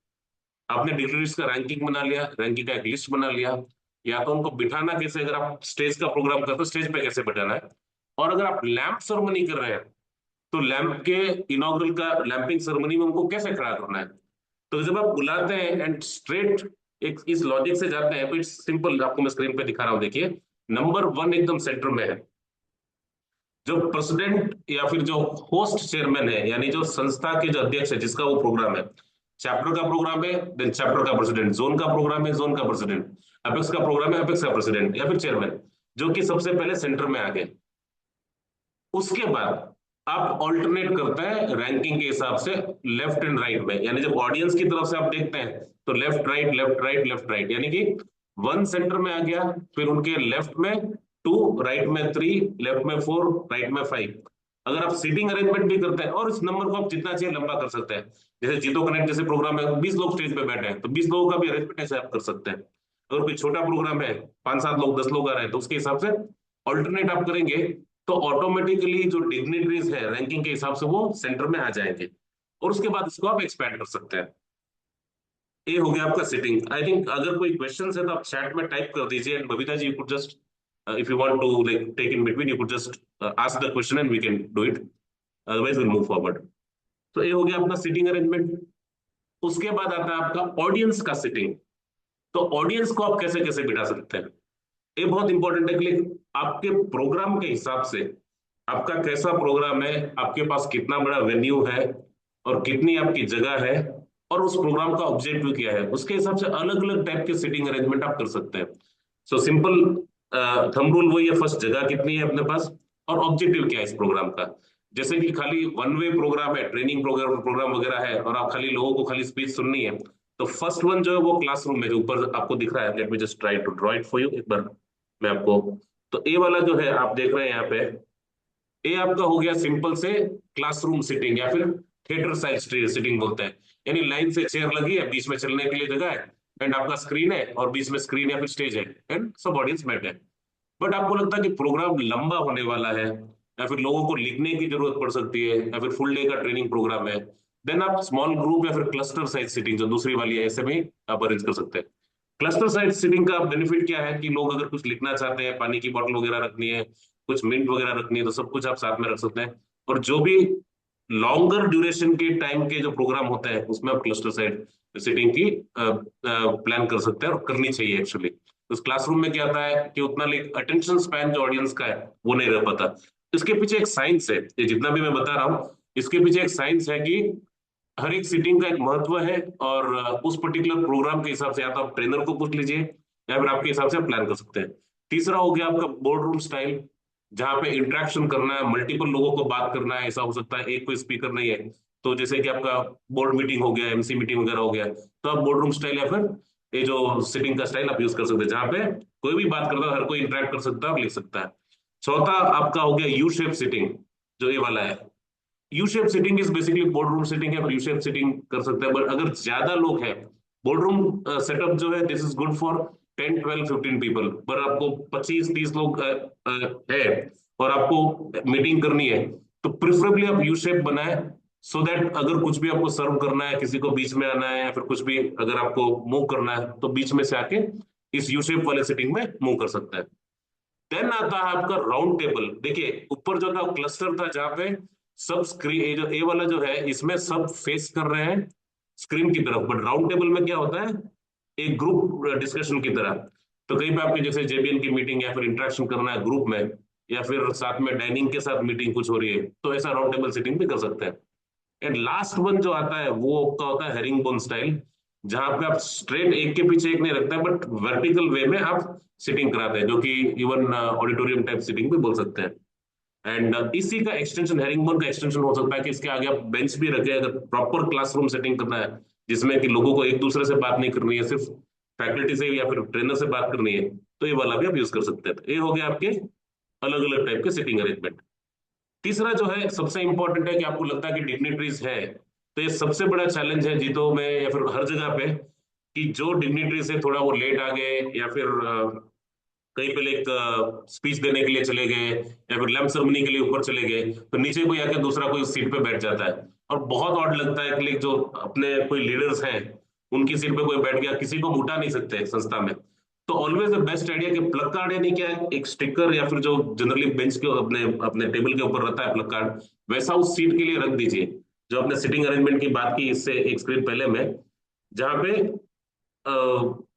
आपने डिग्निटरीज का रैंकिंग बना लिया, रैंकिंग का एक लिस्ट बना लिया, या तो उनको बिठाना कैसे, अगर आप स्टेज का प्रोग्राम करते हो स्टेज पे कैसे बिठाना है। और अगर आप लैंप सेरेमनी कर रहे हैं तो लैंप के इनॉग्रल का लैंपिंग सेरेमनी में उनको कैसे खड़ा करना है। तो जब आप बुलाते हैं एंड स्ट्रेट एक इस लॉजिक से जाते हैं तो इट्स सिंपल, आपको मैं स्क्रीन पे दिखा रहा हूं, देखिए नंबर 1 एकदम सेंटर में है। जो प्रेसिडेंट या फिर जो होस्ट चेयरमैन है, यानी जो संस्था के जो अध्यक्ष है जिसका वो प्रोग्राम है, चैप्टर का प्रोग्राम है देन चैप्टर का प्रेसिडेंट, जोन का प्रोग्राम है जोन का प्रेसिडेंट, अपेक्स का प्रोग्राम है अपेक्स का प्रेसिडेंट या फिर चेयरमैन, जो कि सबसे पहले सेंटर में आ गए। उसके बाद आप ऑल्टरनेट करते हैं रैंकिंग के हिसाब से लेफ्ट एंड राइट में, यानी जब ऑडियंस की तरफ से आप देखते हैं तो left right left right left right, यानी कि 1 सेंटर में आ गया, फिर उनके लेफ्ट में 2, राइट में 3, लेफ्ट में 4, राइट में 5। अगर आप सीटिंग अरेंजमेंट भी करते हैं और इस नंबर को आप जितना चाहिए लंबा कर सकते हैं, जैसे जीतो कनेक्ट जैसे प्रोग्राम है 20 लोग स्टेज पे बैठे हैं तो 20 लोगों का भी अरेंजमेंट ऐसे आप कर सकते हैं। अगर कोई छोटा प्रोग्राम है 5-7 लोग 10 लोग आ रहे हैं तो उसके हिसाब से ऑल्टरनेट आप करेंगे, तो ऑटोमेटिकली जो डिग्निटरीज है रैंकिंग के हिसाब से वो सेंटर में आ जाएंगे और उसके बाद इसको आप एक्सपैंड कर सकते हैं। ये हो गया आपका सिटिंग। आई थिंक अगर कोई क्वेश्चन है तो आप चैट में टाइप कर दीजिए and Babita ji you could just if you want to like take in between you could just ask the question and we can do it, otherwise will move forward. तो ये हो गया अपना सिटिंग अरेंजमेंट। उसके बाद आता है आपका ऑडियंस का सिटिंग। तो ऑडियंस को आप कैसे कैसे बिठा सकते हैं, ये बहुत इंपॉर्टेंट है कि आपके प्रोग्राम के हिसाब से आपका कैसा प्रोग्राम है, आपके पास कितना बड़ा वेन्यू है और कितनी आपकी जगह है और उस प्रोग्राम का ऑब्जेक्टिव क्या है, उसके हिसाब से अलग अलग टाइप के सीटिंग अरेंजमेंट आप कर सकते हैं। सो सिंपल थंब रूल वही है, फर्स्ट जगह कितनी है अपने पास और ऑब्जेक्टिव क्या है इस प्रोग्राम का। जैसे कि खाली 1 वे प्रोग्राम है, ट्रेनिंग प्रोग्राम वगैरह है और आप खाली लोगों को खाली स्पीच सुननी है, तो फर्स्ट वन जो है वो क्लासरूम में जो ऊपर आपको दिख रहा है, let me just try to draw it for you एक बार मैं आपको। तो ए वाला जो है आप देख रहे हैं यहाँ पे, ये आपका हो गया सिंपल से क्लासरूम सिटिंग या फिर थिएटर साइड सिटिंग बोलते हैं, यानी लाइन से चेयर लगी है, बीच में चलने के लिए जगह है एंड आपका स्क्रीन है और बीच में स्क्रीन या फिर स्टेज है एंड सब ऑडियंस बैठे हैं। बट आपको लगता है कि प्रोग्राम लंबा होने वाला है या फिर लोगों को लिखने की जरूरत पड़ सकती है या फिर फुल डे का ट्रेनिंग प्रोग्राम है, देन आप स्मॉल ग्रुप या फिर क्लस्टर साइज सिटिंग जो दूसरी वाली है ऐसे में आप अरेंज कर सकते हैं। क्लस्टर साइज सिटिंग का बेनिफिट क्या है कि लोग अगर कुछ लिखना चाहते हैं, पानी की बोतल वगैरह रखनी है, कुछ मिंट वगैरह रखनी है, तो सब कुछ आप साथ में रख सकते हैं। और जो भी लॉन्गर ड्यूरेशन के टाइम के जो प्रोग्राम होते हैं उसमें आप क्लस्टर साइड सिटिंग की प्लान कर सकते हैं और करनी चाहिए एक्चुअली। उस क्लासरूम में क्या होता है कि उतना अटेंशन स्पैन जो ऑडियंस का है वो नहीं रह पाता। इसके पीछे एक साइंस है, ये जितना भी मैं बता रहा हूँ इसके पीछे एक साइंस है कि हर एक सीटिंग का एक महत्व है और उस पर्टिकुलर प्रोग्राम के हिसाब से या तो आप ट्रेनर को पूछ लीजिए या फिर आपके हिसाब से आप प्लान कर सकते हैं। तीसरा हो गया आपका बोर्ड रूम स्टाइल, जहां पे इंटरेक्शन करना है, मल्टीपल लोगों को बात करना है, ऐसा हो सकता है एक कोई स्पीकर नहीं है, तो जैसे कि आपका बोर्ड मीटिंग हो गया, एमसी मीटिंग वगैरह हो गया, तो आप बोर्ड रूम स्टाइल या फिर ये जो सिटिंग का स्टाइल आप यूज कर सकते हैं, जहां पे कोई भी बात करता है, हर कोई इंटरेक्ट कर सकता है और लिख सकता है। चौथा आपका हो गया यू शेप सिटिंग, जो ये वाला है। U shape sitting is basically board room sitting है, पर यू शेप सिटिंग कर सकते हैं। बट अगर ज्यादा लोग हैं, बोर्ड रूम सेटअप जो है this is good for 10, 12, 15 people, पर आपको 25-30 लोग है और आपको मीटिंग करनी है, तो प्रिफरेबली आप यू शेप बनाए सो दैट अगर कुछ भी आपको सर्व करना है, किसी को बीच में आना है या फिर कुछ भी अगर आपको मूव करना है तो बीच में से आके इस यू शेप वाले सिटिंग में मूव कर सकता है। देन आता है आपका राउंड टेबल। देखिए ऊपर जो था क्लस्टर था जहां पे सब स्क्रीन, जो ए वाला जो है इसमें सब फेस कर रहे हैं स्क्रीन की तरफ, बट राउंड टेबल में क्या होता है एक ग्रुप डिस्कशन की तरह। तो कहीं पे आपके जैसे जेबीएन की मीटिंग या फिर इंटरेक्शन करना है ग्रुप में या फिर साथ में डाइनिंग के साथ मीटिंग कुछ हो रही है, तो ऐसा राउंड टेबल सिटिंग भी कर सकते हैं। एंड लास्ट वन जो आता है वो आपका होता है हेरिंग बोन स्टाइल, जहां पे आप स्ट्रेट एक के पीछे एक नहीं रखते हैं बट वर्टिकल वे में आप सिटिंग कराते हैं, जो कि इवन ऑडिटोरियम टाइप सिटिंग भी बोल सकते हैं। एंड इसी का एक्सटेंशन, हेरिंगबोन का एक्सटेंशन हो सकता है कि इसके आगे आप बेंच भी रखें अगर प्रॉपर क्लासरूम सेटिंग करना है, जिसमें कि लोगों को एक दूसरे से बात नहीं करनी है, सिर्फ फैकल्टी से या फिर ट्रेनर से बात करनी है, तो ये वाला भी आप यूज कर सकते हैं। तो ये हो गया आपके अलग अलग टाइप के सिटिंग अरेंजमेंट। तीसरा जो है सबसे इंपॉर्टेंट है कि आपको लगता है कि डिग्निटरीज है, तो ये सबसे बड़ा चैलेंज है जीतो में या फिर हर जगह पे, कि जो डिग्निटरीज है थोड़ा वो लेट आ गए या फिर कहीं पे एक स्पीच देने के लिए चले गए या फिर लैंप सेरेमनी के लिए ऊपर चले गए, तो नीचे कोई आके दूसरा कोई सीट पे बैठ जाता है और बहुत ऑड लगता है कि जो अपने कोई लीडर्स हैं उनकी सीट पे कोई बैठ गया, किसी को उठा नहीं सकते संस्था में, तो ऑलवेज द बेस्ट आइडिया कि प्लग कार्ड यानी क्या है, एक स्टिकर या फिर जो जनरली बेंच के अपने अपने टेबल के ऊपर रहता है प्लग कार्ड, वैसा उस सीट के लिए रख दीजिए। जो आपने सीटिंग अरेंजमेंट की बात की इससे एक स्क्रीन पहले में, जहाँ पे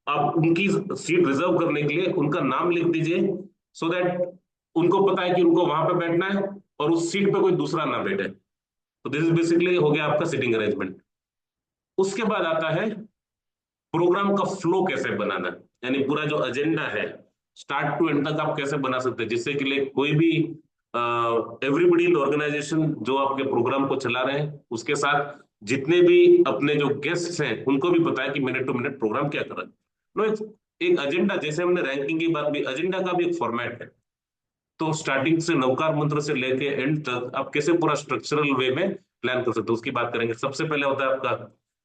आप उनकी सीट रिजर्व करने के लिए उनका नाम लिख दीजिए, सो दैट उनको पता है कि उनको वहां पे बैठना है और उस सीट पे कोई दूसरा ना बैठे। तो दिस इज बेसिकली हो गया आपका सीटिंग अरेंजमेंट। उसके बाद आता है प्रोग्राम का फ्लो कैसे बनाना है, यानी पूरा जो एजेंडा है स्टार्ट टू एंड तक आप कैसे बना सकते हैं, जिससे कि लिए कोई भी एवरीबडी इन ऑर्गेनाइजेशन जो आपके प्रोग्राम को चला रहे हैं उसके साथ जितने भी अपने जो गेस्ट्स हैं उनको भी पता है कि मिनट टू मिनट प्रोग्राम क्या कर रहा है। नो, एक एजेंडा, जैसे हमने रैंकिंग की बात भी, एजेंडा का भी एक फॉर्मेट है। तो स्टार्टिंग से नवकार मंत्र से लेके एंड तक आप कैसे पूरा स्ट्रक्चरल वे में प्लान कर सकते हो उसकी बात करेंगे। सबसे पहले होता है आपका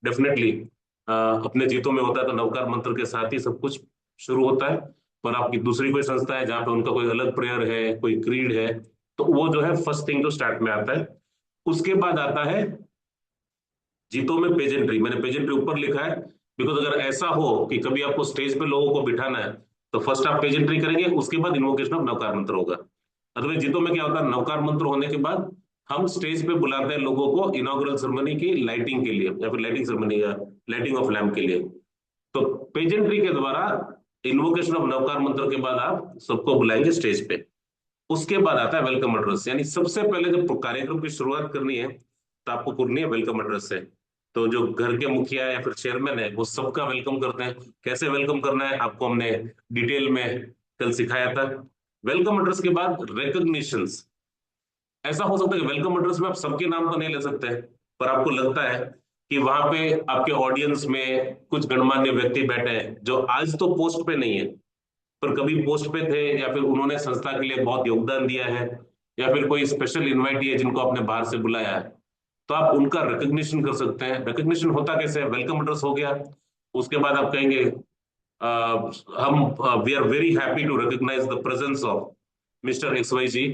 डेफिनेटली अपने जीतों में होता है तो नवकार मंत्र के साथ ही सब कुछ शुरू होता है। पर आपकी दूसरी कोई संस्था है जहाँ पे उनका कोई अलग प्रेयर है, कोई क्रीड है, तो वो जो है फर्स्ट थिंग जो स्टार्ट में आता है। उसके बाद आता है जीतों में पेजेंट्री। मैंने पेजेंट्री ऊपर लिखा है बिकॉज अगर ऐसा हो कि कभी आपको स्टेज पे लोगों को बिठाना है तो फर्स्ट आप पेजेंट्री करेंगे, उसके बाद इन्वोकेशन ऑफ नवकार मंत्र होगा। अदरवाइज जीतों में क्या होता है, नवकार मंत्र होने के बाद हम स्टेज पे बुलाते हैं लोगों को इनॉग्रल सेरेमनी की लाइटिंग के लिए या फिर लाइटिंग सेरेमनी या लाइटिंग ऑफ लैम्प के लिए। तो पेजेंट्री के द्वारा इन्वोकेशन ऑफ नवकार मंत्र के बाद आप सबको बुलाएंगे स्टेज पे। उसके बाद आता है वेलकम एड्रेस, यानी सबसे पहले जब कार्यक्रम की शुरुआत करनी है तो आपको करनी है वेलकम एड्रेस से। तो जो घर के मुखिया या फिर चेयरमैन है वो सबका वेलकम करते हैं। कैसे वेलकम करना है आपको हमने डिटेल में कल सिखाया था। वेलकम एड्रेस के बाद रिकॉग्निशंस। ऐसा हो सकता है कि वेलकम एड्रेस में आप सबके नाम तो नहीं ले सकते, पर आपको लगता है कि वहां पे आपके ऑडियंस में कुछ गणमान्य व्यक्ति बैठे हैं जो आज तो पोस्ट पे नहीं है पर कभी पोस्ट पे थे, या फिर उन्होंने संस्था के लिए बहुत योगदान दिया है, या फिर कोई स्पेशल इन्वाइटी है जिनको आपने बाहर से बुलाया है, तो आप उनका रिकॉग्निशन कर सकते हैं। रिकॉग्निशन होता कैसे है, वेलकम एड्रेस हो गया, उसके बाद आप कहेंगे हम we are very happy to recognise the presence of mister X Y ji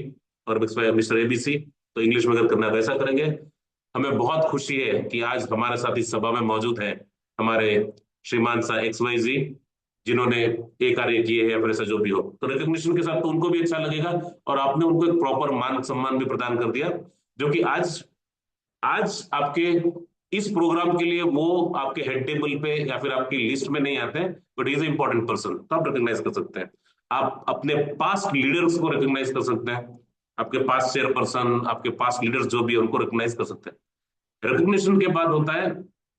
और मिस्टर एबीसी। तो इंग्लिश में अगर करना है तो ऐसा करेंगे, हमें बहुत खुशी है कि आज हमारे साथ इस सभा में मौजूद है हमारे श्रीमान सा एक्स वाई जी जिन्होंने एक कार्य किए हैं या फिर ऐसा जो भी हो। तो रिकॉग्निशन के साथ तो उनको भी अच्छा लगेगा और आपने उनको एक प्रॉपर मान सम्मान भी प्रदान कर दिया, जो कि आज आज आपके इस प्रोग्राम के लिए वो आपके हेड टेबल पे या फिर आपकी लिस्ट में नहीं आते हैं, बट इज इंपॉर्टेंट पर्सन, तो आप रिकॉग्नाइज कर सकते हैं। आप अपने पास्ट लीडर्स को रिकॉग्नाइज कर सकते हैं, आपके पास चेयरपर्सन, आपके पास लीडर्स जो भी है उनको रिकॉग्नाइज कर सकते हैं। रिकॉग्निशन के बाद होता है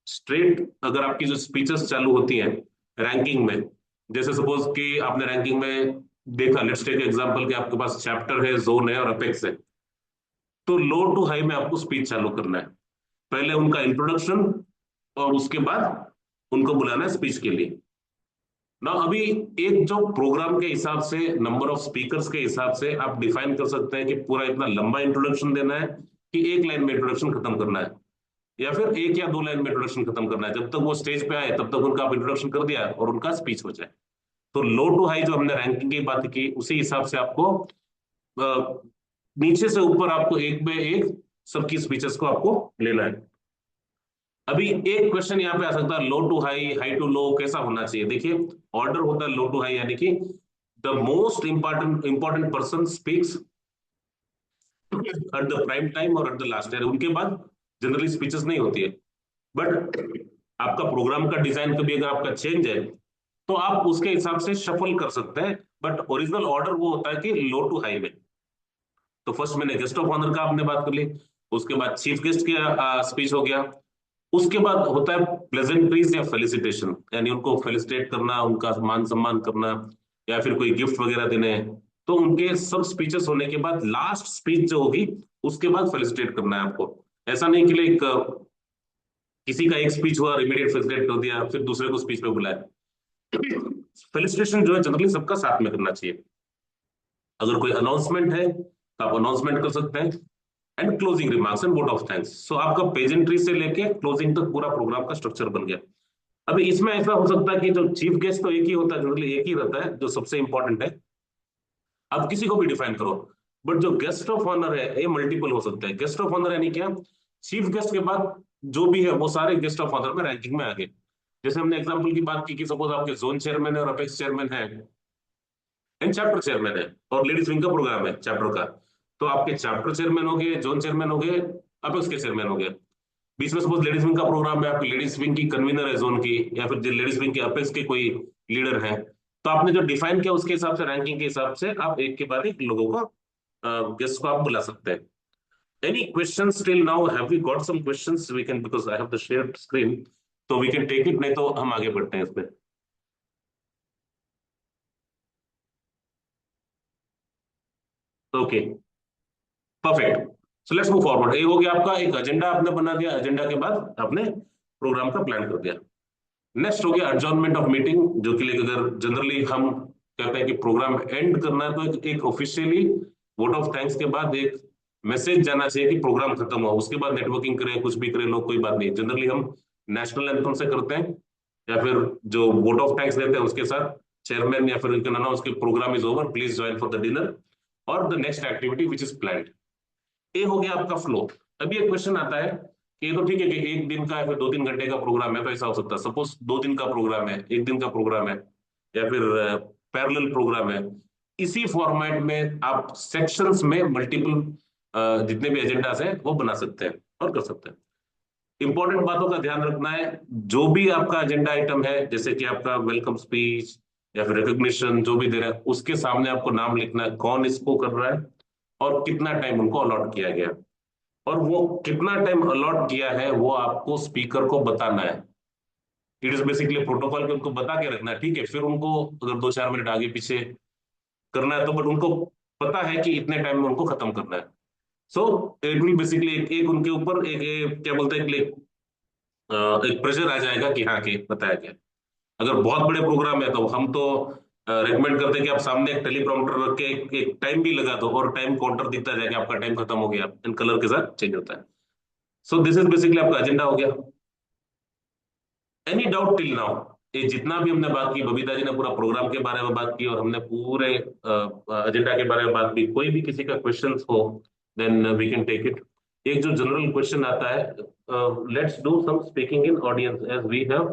स्ट्रेट, अगर आपकी जो स्पीचेस चालू होती हैं रैंकिंग में, जैसे सपोज कि आपने रैंकिंग में देखा, लेट्स टेक एग्जांपल कि आपके पास चैप्टर है, जोन है और अपेक्स है, तो लो टू हाई में आपको स्पीच चालू करना है। पहले उनका इंट्रोडक्शन और उसके बाद उनको बुलाना है स्पीच के लिए ना। अभी एक जो प्रोग्राम के हिसाब से, नंबर ऑफ स्पीकर्स के हिसाब से आप डिफाइन कर सकते हैं कि पूरा इतना लंबा इंट्रोडक्शन देना है कि एक लाइन में इंट्रोडक्शन खत्म करना है, या फिर एक या दो लाइन में इंट्रोडक्शन खत्म करना है। जब तक वो स्टेज पे आए तब तक उनका आप इंट्रोडक्शन कर दिया और उनका स्पीच हो जाए। तो लो टू हाई जो हमने रैंकिंग की बात की उसी हिसाब से आपको नीचे से ऊपर आपको एक पे एक सबकी स्पीचेस को आपको लेना है। अभी एक क्वेश्चन यहाँ पे आ सकता है, लो टू हाई, हाई टू लो कैसा होना चाहिए। देखिए ऑर्डर होता है लो टू हाई, यानी कि the most important person speaks at the prime time और एट द लास्ट टाइम। उनके बाद जनरली स्पीचेस नहीं होती है, बट आपका प्रोग्राम का डिजाइन कभी अगर आपका चेंज है तो आप उसके हिसाब से शफल कर सकते हैं, बट ओरिजिनल ऑर्डर वो होता है कि लो टू हाई में। तो फर्स्ट मैंने गेस्ट ऑफ ऑनर का आपने बात कर ली, उसके बाद चीफ गेस्ट की स्पीच हो गया, उसके बाद होता है प्लेजेंट्रीज या फेलिसिटेशन, यानी उनको फेलिसिटेट करना, उनका मान सम्मान करना या फिर कोई गिफ्ट वगैरह देने हैं। तो उनके सब स्पीचेस होने के बाद लास्ट स्पीच जो होगी उसके बाद फेलिसिटेट करना है आपको। ऐसा नहीं कि लाइक किसी का एक स्पीच हुआ इमीडिएट फेलिसिटेट कर दिया फिर दूसरे को स्पीच पे बुलाया। फेलिसिटेशन जो है जनरली सबका साथ में करना चाहिए। अगर कोई अनाउंसमेंट है तो आप अनाउंसमेंट कर सकते हैं, and closing remarks and vote of thanks. So आपका पेजेंट्री से लेके क्लोजिंग तक पूरा प्रोग्राम का स्ट्रक्चर बन गया। अभी इसमें ऐसा हो सकता है कि जो चीफ गेस्ट तो एक ही होता है, जनरली एक ही रहता है जो सबसे इंपॉर्टेंट है, आप किसी को भी डिफाइन करो, बट जो गेस्ट ऑफ ऑनर है ये मल्टीपल हो सकता है। गेस्ट ऑफ ऑनर यानी क्या, चीफ गेस्ट के बाद जो भी है वो सारे गेस्ट ऑफ ऑनर में रैंकिंग में आ गए। जैसे हमने एग्जांपल की बात की कि सपोज आपके जोन चेयरमैन है और अपेक्स चेयरमैन है एंड चैप्टर चेयरमैन है और लेडीज विंग का प्रोग्राम है चैप्टर का, तो आपके चैप्टर चेयरमैन हो गए, जोन चेयरमैन हो गए, अपेक्स के चेयरमैन हो गए। बीच में सपोज लेडीज विंग का प्रोग्राम है, आपकी लेडीज विंग की कन्वीनर है जोन की, या फिर लेडीज विंग के अपेक्स के कोई लीडर है, तो आपने जो डिफाइन किया उसके हिसाब से, रैंकिंग के हिसाब से आप एक के बाद एक लोगों को, गेस्ट को आप बुला सकते हैं। Any questions till now? Have we got some questions? We can, because I have the shared screen, so we can take it, नहीं तो हम आगे बढ़ते हैं इसमें। Okay, perfect. So let's move forward. ये हो गया आपका एक एजेंडा आपने बना दिया, एजेंडा के बाद आपने प्रोग्राम का प्लान कर दिया। नेक्स्ट हो गया एडजॉर्नमेंट ऑफ मीटिंग, जो कि अगर जनरली हम कहते हैं कि प्रोग्राम एंड करना है तो एक ऑफिशियली वोट ऑफ थैंक्स के बाद एक मैसेज जाना चाहिए कि प्रोग्राम खत्म हुआ, उसके बाद नेटवर्किंग करें, कुछ भी करें लोग, कोई बात नहीं। जनरली हम नेशनल एंथम से करते हैं या फिर जो वोट ऑफ थैंक्स देते हैं उसके साथ चेयरमैन या फिर अनाउंस के programme is over, please join for the dinner और the next activity which is planned. ये हो गया आपका फ्लो। अभी एक क्वेश्चन आता है कि ये तो ठीक है कि एक दिन का या फिर 2-3 घंटे का प्रोग्राम है, तो ऐसा हो सकता है सपोज 2 दिन का प्रोग्राम है, 1 दिन का प्रोग्राम है, या फिर पैरेलल प्रोग्राम है। इसी फॉर्मेट में आप सेक्शंस में मल्टीपल जितने भी एजेंडास हैं वो बना सकते हैं और कर सकते हैं। इंपॉर्टेंट बातों का ध्यान रखना है, जो भी आपका एजेंडा आइटम है, जैसे कि आपका वेलकम स्पीच या फिर रिकॉग्निशन जो भी दे रहा है, उसके सामने आपको नाम लिखना है, कौन इसको कर रहा है और कितना टाइम उनको अलॉट किया गया, और वो कितना टाइम अलॉट किया है वो आपको स्पीकर को बताना है। इट इज बेसिकली प्रोटोकॉल के उनको बता के रखना है, ठीक है। फिर उनको अगर 2-4 मिनट आगे पीछे करना है तो, बट उनको पता है कि इतने टाइम में उनको खत्म करना है। सो इट विल बेसिकली एक उनके ऊपर क्या बोलते हैं, एक प्रेशर आ जाएगा कि हाँ कि बताया गया। अगर बहुत बड़े प्रोग्राम है तो हम तो रेकमेंड करते हैं कि आप सामने एक टेलीप्रॉम्प्टर रख के एक टाइम भी लगा दो और टाइम काउंटर दिखता जाएगा, आपका टाइम खत्म हो गया, इन कलर के साथ चेंज होता है। सो दिस इज बेसिकली आपका एजेंडा हो गया। Any doubt till now? ये जितना भी हमने बात की, बबीता जी ने पूरा प्रोग्राम के बारे में बात की और हमने पूरे एजेंडा के बारे में बात की। कोई भी किसी का क्वेश्चन हो then we can take it. एक जो जनरल क्वेश्चन आता है, let's do some speaking in audience as we have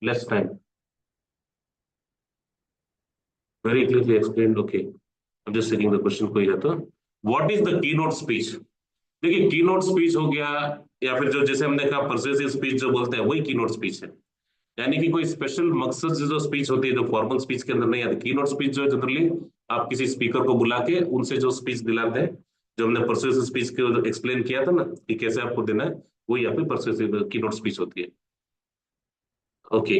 less time. Very clearly explained, okay. I am just checking the question कोई है तो। What is the keynote speech? देखिए, keynote speech हो गया या फिर जो जैसे हमने कहा परसुएसिव स्पीच जो बोलते हैं, वही की नोट स्पीच है। यानी कि कोई स्पेशल मकसद से जो स्पीच होती है जो फॉर्मल स्पीच के अंदर नहीं आती। की नोट स्पीच जो है जनरली आप किसी स्पीकर को बुला के उनसे जो स्पीच दिलाते हैं, जो हमने परसुएसिव स्पीच के एक्सप्लेन किया था ना कि कैसे आपको देना है, वही आपकी परसुएसिव की नोट स्पीच होती है। Okay,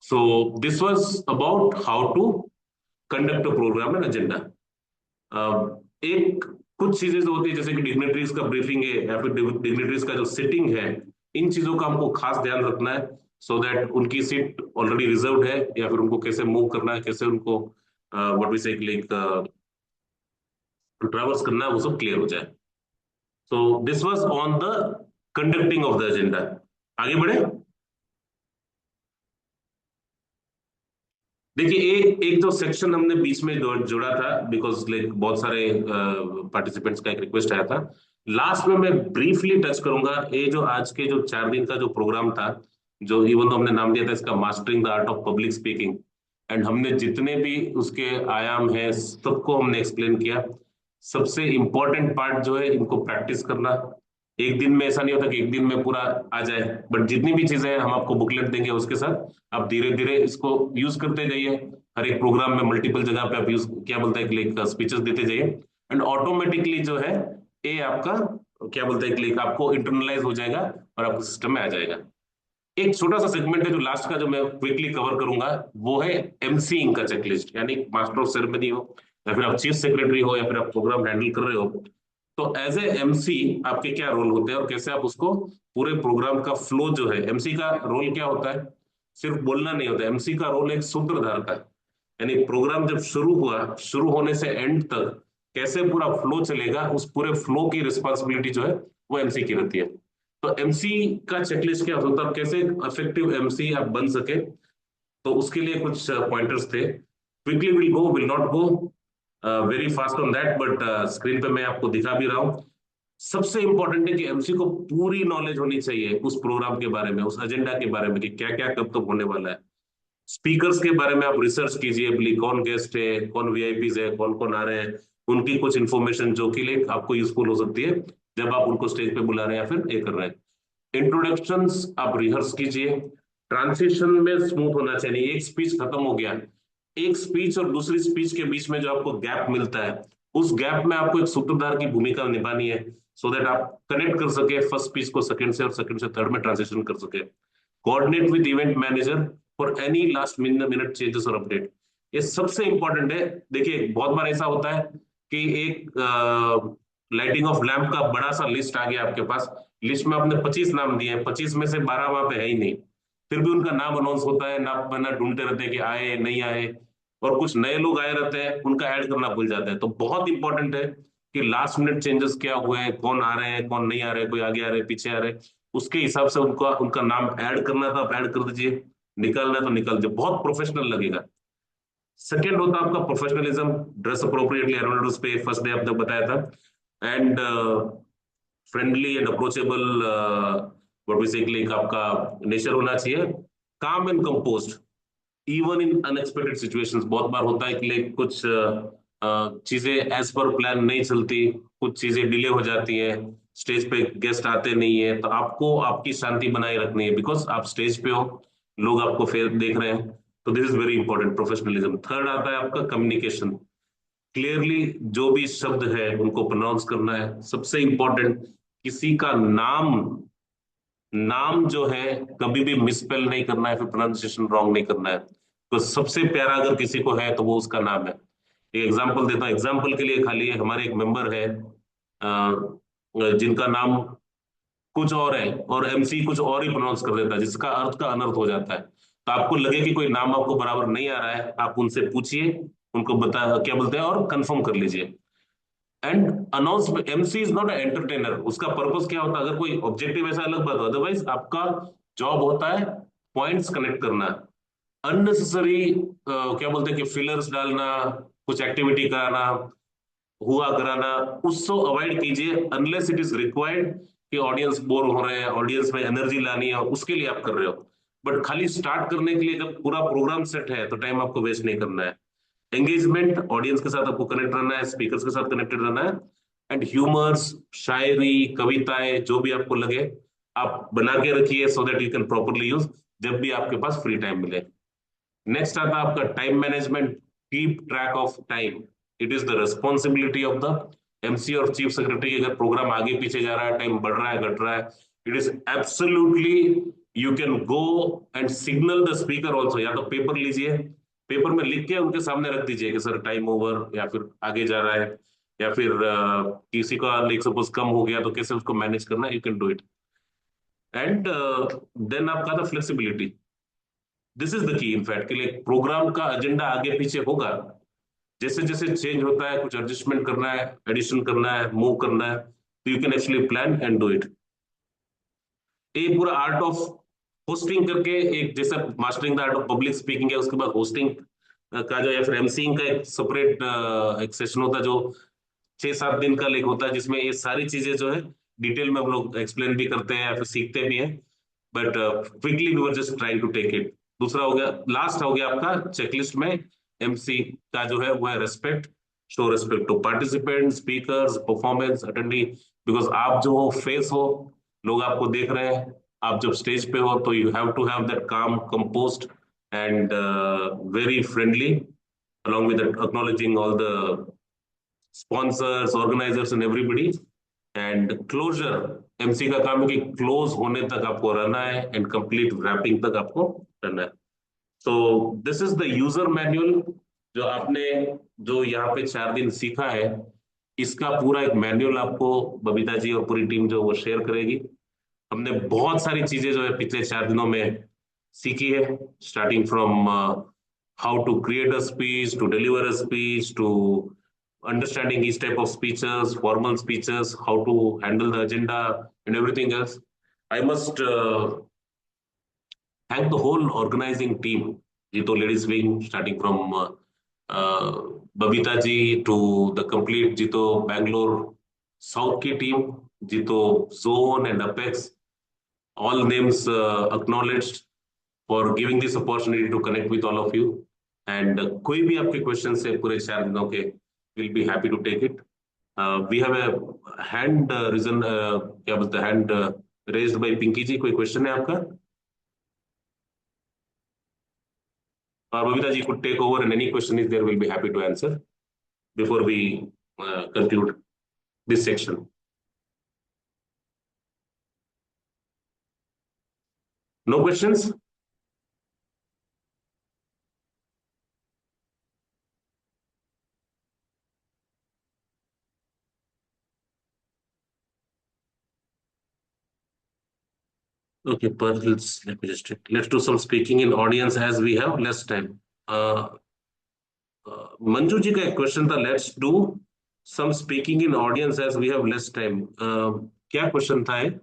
so this was about how to conduct a programme and agenda. एक कुछ चीजें जो होती है जैसे कि डिग्नेटरीज का ब्रीफिंग है या फिर डिग्नेटरीज का जो सिटिंग है, इन चीजों का हमको खास ध्यान रखना है सो दैट उनकी सीट ऑलरेडी रिजर्व्ड है या फिर उनको कैसे मूव करना है, कैसे उनको what we say like traverse करना है, वो सब क्लियर हो जाए। सो this was on the conducting of the agenda. आगे बढ़े। देखिए, एक जो सेक्शन हमने बीच में जोड़ा था बिकॉज लाइक बहुत सारे पार्टिसिपेंट्स का एक रिक्वेस्ट आया था, लास्ट में मैं ब्रीफली टच करूंगा। ये जो आज के जो 4 दिन का जो प्रोग्राम था, जो इवन तो हमने नाम दिया था इसका mastering the art of public speaking, and हमने जितने भी उसके आयाम हैं सबको हमने एक्सप्लेन किया। सबसे इंपॉर्टेंट पार्ट जो है इनको प्रैक्टिस करना। एक दिन में ऐसा नहीं होता कि एक दिन में पूरा आ जाए, बट जितनी भी चीजें हैं हम आपको बुकलेट देंगे, उसके साथ आप धीरे धीरे इसको यूज करते जाइए। हर एक प्रोग्राम में मल्टीपल जगह पे आप यूज क्या बोलते हैं क्लिक स्पीचेस देते जाइए, एंड ऑटोमेटिकली जो है ये आपका क्या बोलते हैं क्लिक आपको इंटरनलाइज हो जाएगा और आपके सिस्टम में आ जाएगा। एक छोटा सा सेगमेंट है जो लास्ट का जो मैं क्विकली कवर करूंगा, वो है एमसीइंग का चेकलिस्ट। यानी मास्टर ऑफ सेरेमनी हो या फिर आप चीफ सेक्रेटरी हो या फिर आप प्रोग्राम हैंडल कर रहे हो, तो एज ए एमसी आपके क्या रोल होते हैं और कैसे आप उसको पूरे प्रोग्राम का फ्लो जो है। एमसी का रोल क्या होता है? सिर्फ बोलना नहीं होता। एमसी का रोल एक सूत्रधार का है, यानी प्रोग्राम जब शुरू हुआ, शुरू होने से एंड तक कैसे पूरा फ्लो चलेगा, उस पूरे फ्लो की रिस्पॉन्सिबिलिटी जो है वो एमसी की रहती है। तो एमसी का चेकलिस्ट क्या होता है, कैसे इफेक्टिव एमसी आप बन सके, तो उसके लिए कुछ पॉइंटर्स थे। Quickly will not go very fast on that, but screen पे मैं आपको दिखा भी रहा हूँ। सबसे इंपॉर्टेंट है कि एमसी को पूरी नॉलेज होनी चाहिए उस प्रोग्राम के बारे में, उस एजेंडा के बारे में कि क्या क्या कब तक होने वाला है। स्पीकर्स के बारे में आप रिसर्च कीजिए, बोली कौन गेस्ट है, कौन वीआईपीज है, कौन कौन आ रहे हैं, उनकी कुछ इन्फॉर्मेशन जो कि लाइक आपको यूजफुल हो सकती है जब आप उनको स्टेज पे बुला रहे हैं या फिर ये कर रहे हैं। इंट्रोडक्शंस आप रिहर्स कीजिए। ट्रांसिशन में स्मूथ होना चाहिए। एक स्पीच खत्म हो गया, एक स्पीच और दूसरी स्पीच के बीच में जो आपको गैप मिलता है, उस गैप में आपको एक सूत्रधार की भूमिका निभानी है, सो दैट आप कनेक्ट कर सके फर्स्ट स्पीच को सेकंड से और सेकंड से थर्ड में ट्रांजिशन कर सके। Coordinate with event manager for any last minute changes और अपडेट, ये सबसे इंपॉर्टेंट है। देखिए बहुत बार ऐसा होता है कि एक लाइटिंग ऑफ लैंप का बड़ा सा लिस्ट आ गया आपके पास, लिस्ट में आपने 25 नाम दिए हैं, 25 में से 12 वहां पे है ही नहीं, फिर भी उनका नाम अनाउंस होता है, नाम बना ढूंढते रहते हैं कि आए नहीं आए, और कुछ नए लोग आए रहते हैं, उनका ऐड करना भूल जाते हैं। तो बहुत इंपॉर्टेंट है कि लास्ट मिनट चेंजेस क्या हुए हैं, कौन आ रहे हैं, कौन नहीं आ रहे, कोई आगे आ रहे हैं, पीछे आ रहे हैं, उसके हिसाब से उनका उनका नाम ऐड करना था, आप ऐड कर दीजिए, निकालना है तो निकाल दीजिए, बहुत प्रोफेशनल लगेगा। सेकेंड होता है आपका प्रोफेशनलिज्म, ड्रेस अप्रोप्रिएटली, एनुअल पे फर्स्ट डे आपने बताया था, and friendly and approachable, what we say, आपका नेचर होना चाहिए calm and composed even in unexpected situations. बहुत बार होता है कि लाइक कुछ चीजें एज पर प्लान नहीं चलती, कुछ चीजें डिले हो जाती हैं, स्टेज पे गेस्ट आते नहीं है, तो आपको आपकी शांति बनाए रखनी है, बिकॉज आप स्टेज पे हो, लोग आपको फेर देख रहे हैं। तो this is very important, professionalism. Third आता है आपका कम्युनिकेशन। क्लियरली जो भी शब्द है उनको प्रोनाउंस करना है। सबसे इंपॉर्टेंट, किसी का नाम नाम जो है कभी भी मिसस्पेल नहीं करना है, फिर प्रोनाउंसिएशन रॉन्ग नहीं करना है। तो सबसे प्यारा अगर किसी को है तो वो उसका नाम है। एक एग्जांपल देता हूँ, एग्जांपल के लिए खाली हमारे एक मेंबर है जिनका नाम कुछ और है और एमसी कुछ और ही प्रोनाउंस कर देता है, जिसका अर्थ का अनर्थ हो जाता है। तो आपको लगे कि कोई नाम आपको बराबर नहीं आ रहा है, आप उनसे पूछिए, उनको बता क्या बोलते हैं और कंफर्म कर लीजिए। And announce MC is not entertainer. उसका पर्पस क्या होता है, अगर कोई ऑब्जेक्टिव ऐसा अलग बात हो, अदरवाइज आपका जॉब होता है पॉइंट्स कनेक्ट करना। अननेसेसरी क्या बोलते हैं कि फिलर्स डालना, कुछ एक्टिविटी कराना, हुआ कराना, उसको अवॉइड कीजिए अनलेस इट इज रिक्वायर्ड कि ऑडियंस बोर हो रहे हैं, ऑडियंस में एनर्जी लानी है, उसके लिए आप कर रहे हो। बट खाली स्टार्ट करने के लिए जब पूरा प्रोग्राम सेट है तो टाइम आपको वेस्ट नहीं करना है। एंगेजमेंट, ऑडियंस के साथ आपको कनेक्ट रहना है, स्पीकर्स के साथ कनेक्टेड रहना है, एंड ह्यूमर्स, शायरी, कविताएं, जो भी आपको लगे आप बना के रखिए, सो that you can properly use जब भी आपके पास फ्री टाइम मिले। नेक्स्ट आता है आपका time management. Keep track of time, it is the responsibility of the MC और चीफ सेक्रेटरी। अगर प्रोग्राम आगे पीछे जा रहा है, टाइम बढ़ रहा है, घट रहा है, it is absolutely, you can go and signal the speaker also. या तो पेपर लीजिए, पेपर में लिख के उनके सामने रख दीजिए कि सर टाइम ओवर, या फिर आगे जा रहा है, या फिर किसी का लाइक सपोज कम हो गया तो कैसे उसको मैनेज करना है, you can do it. And then आपका था flexibility. This is the key in fact कि लाइक प्रोग्राम का एजेंडा आगे पीछे होगा, जैसे जैसे चेंज होता है, कुछ एडजस्टमेंट करना है, एडिशन करना है, मूव करना है, तो you can actually plan and do it. एक पूरा आर्ट ऑफ होस्टिंग करके, एक जैसा mastering the art of public speaking है, उसके बाद होस्टिंग का जो, या फिर एमसीइंग का एक सेपरेट एक सेशन होता है जो 6-7 दिन का लेक होता है, जिसमें ये सारी चीजें जो है डिटेल में हम लोग एक्सप्लेन भी करते हैं या फिर सीखते भी हैं। But quickly we were just trying to take it. दूसरा हो गया, लास्ट हो गया आपका चेकलिस्ट में एमसी का जो है वो है respect. Show respect to participant, speakers, performance, attendee, because आप जो हो फेस हो, लोग आपको देख रहे हैं, आप जब स्टेज पे हो तो you have to have that calm, composed and very friendly, along with that acknowledging all the sponsors, organizers and everybody. And closure, MC का काम है कि क्लोज होने तक आपको रहना है एंड कंप्लीट रैपिंग तक आपको रहना है। सो this is the user manual जो आपने जो यहाँ पे 4 दिन सीखा है, इसका पूरा एक मैनुअल आपको बबीता जी और पूरी टीम जो वो शेयर करेगी। हमने बहुत सारी चीजें जो है पिछले 4 दिनों में सीखी है, starting from how to create a speech, to deliver a speech, to understanding each type of speeches, formal speeches, how to handle the agenda and everything else. I must thank the whole organizing team, Jito Ladies Wing, starting from Babita ji to the complete Jito Bangalore South ki team, Jito, Zone, and Apex, all names acknowledged for giving this opportunity to connect with all of you. And कोई भी आपके questions है पूरे 4 दिनों के, we'll be happy to take it. We have a hand risen, क्या बोलते हैं, hand raised by Pinky जी. कोई question है आपका? Or Babita ji could take over, and any question is there, we'll be happy to answer before we conclude this section. No questions? Okay, but let me just check. Let's do some speaking in audience as we have less time. Manju ji का एक question था. Let's do some speaking in audience as we have less time. क्या question था ये?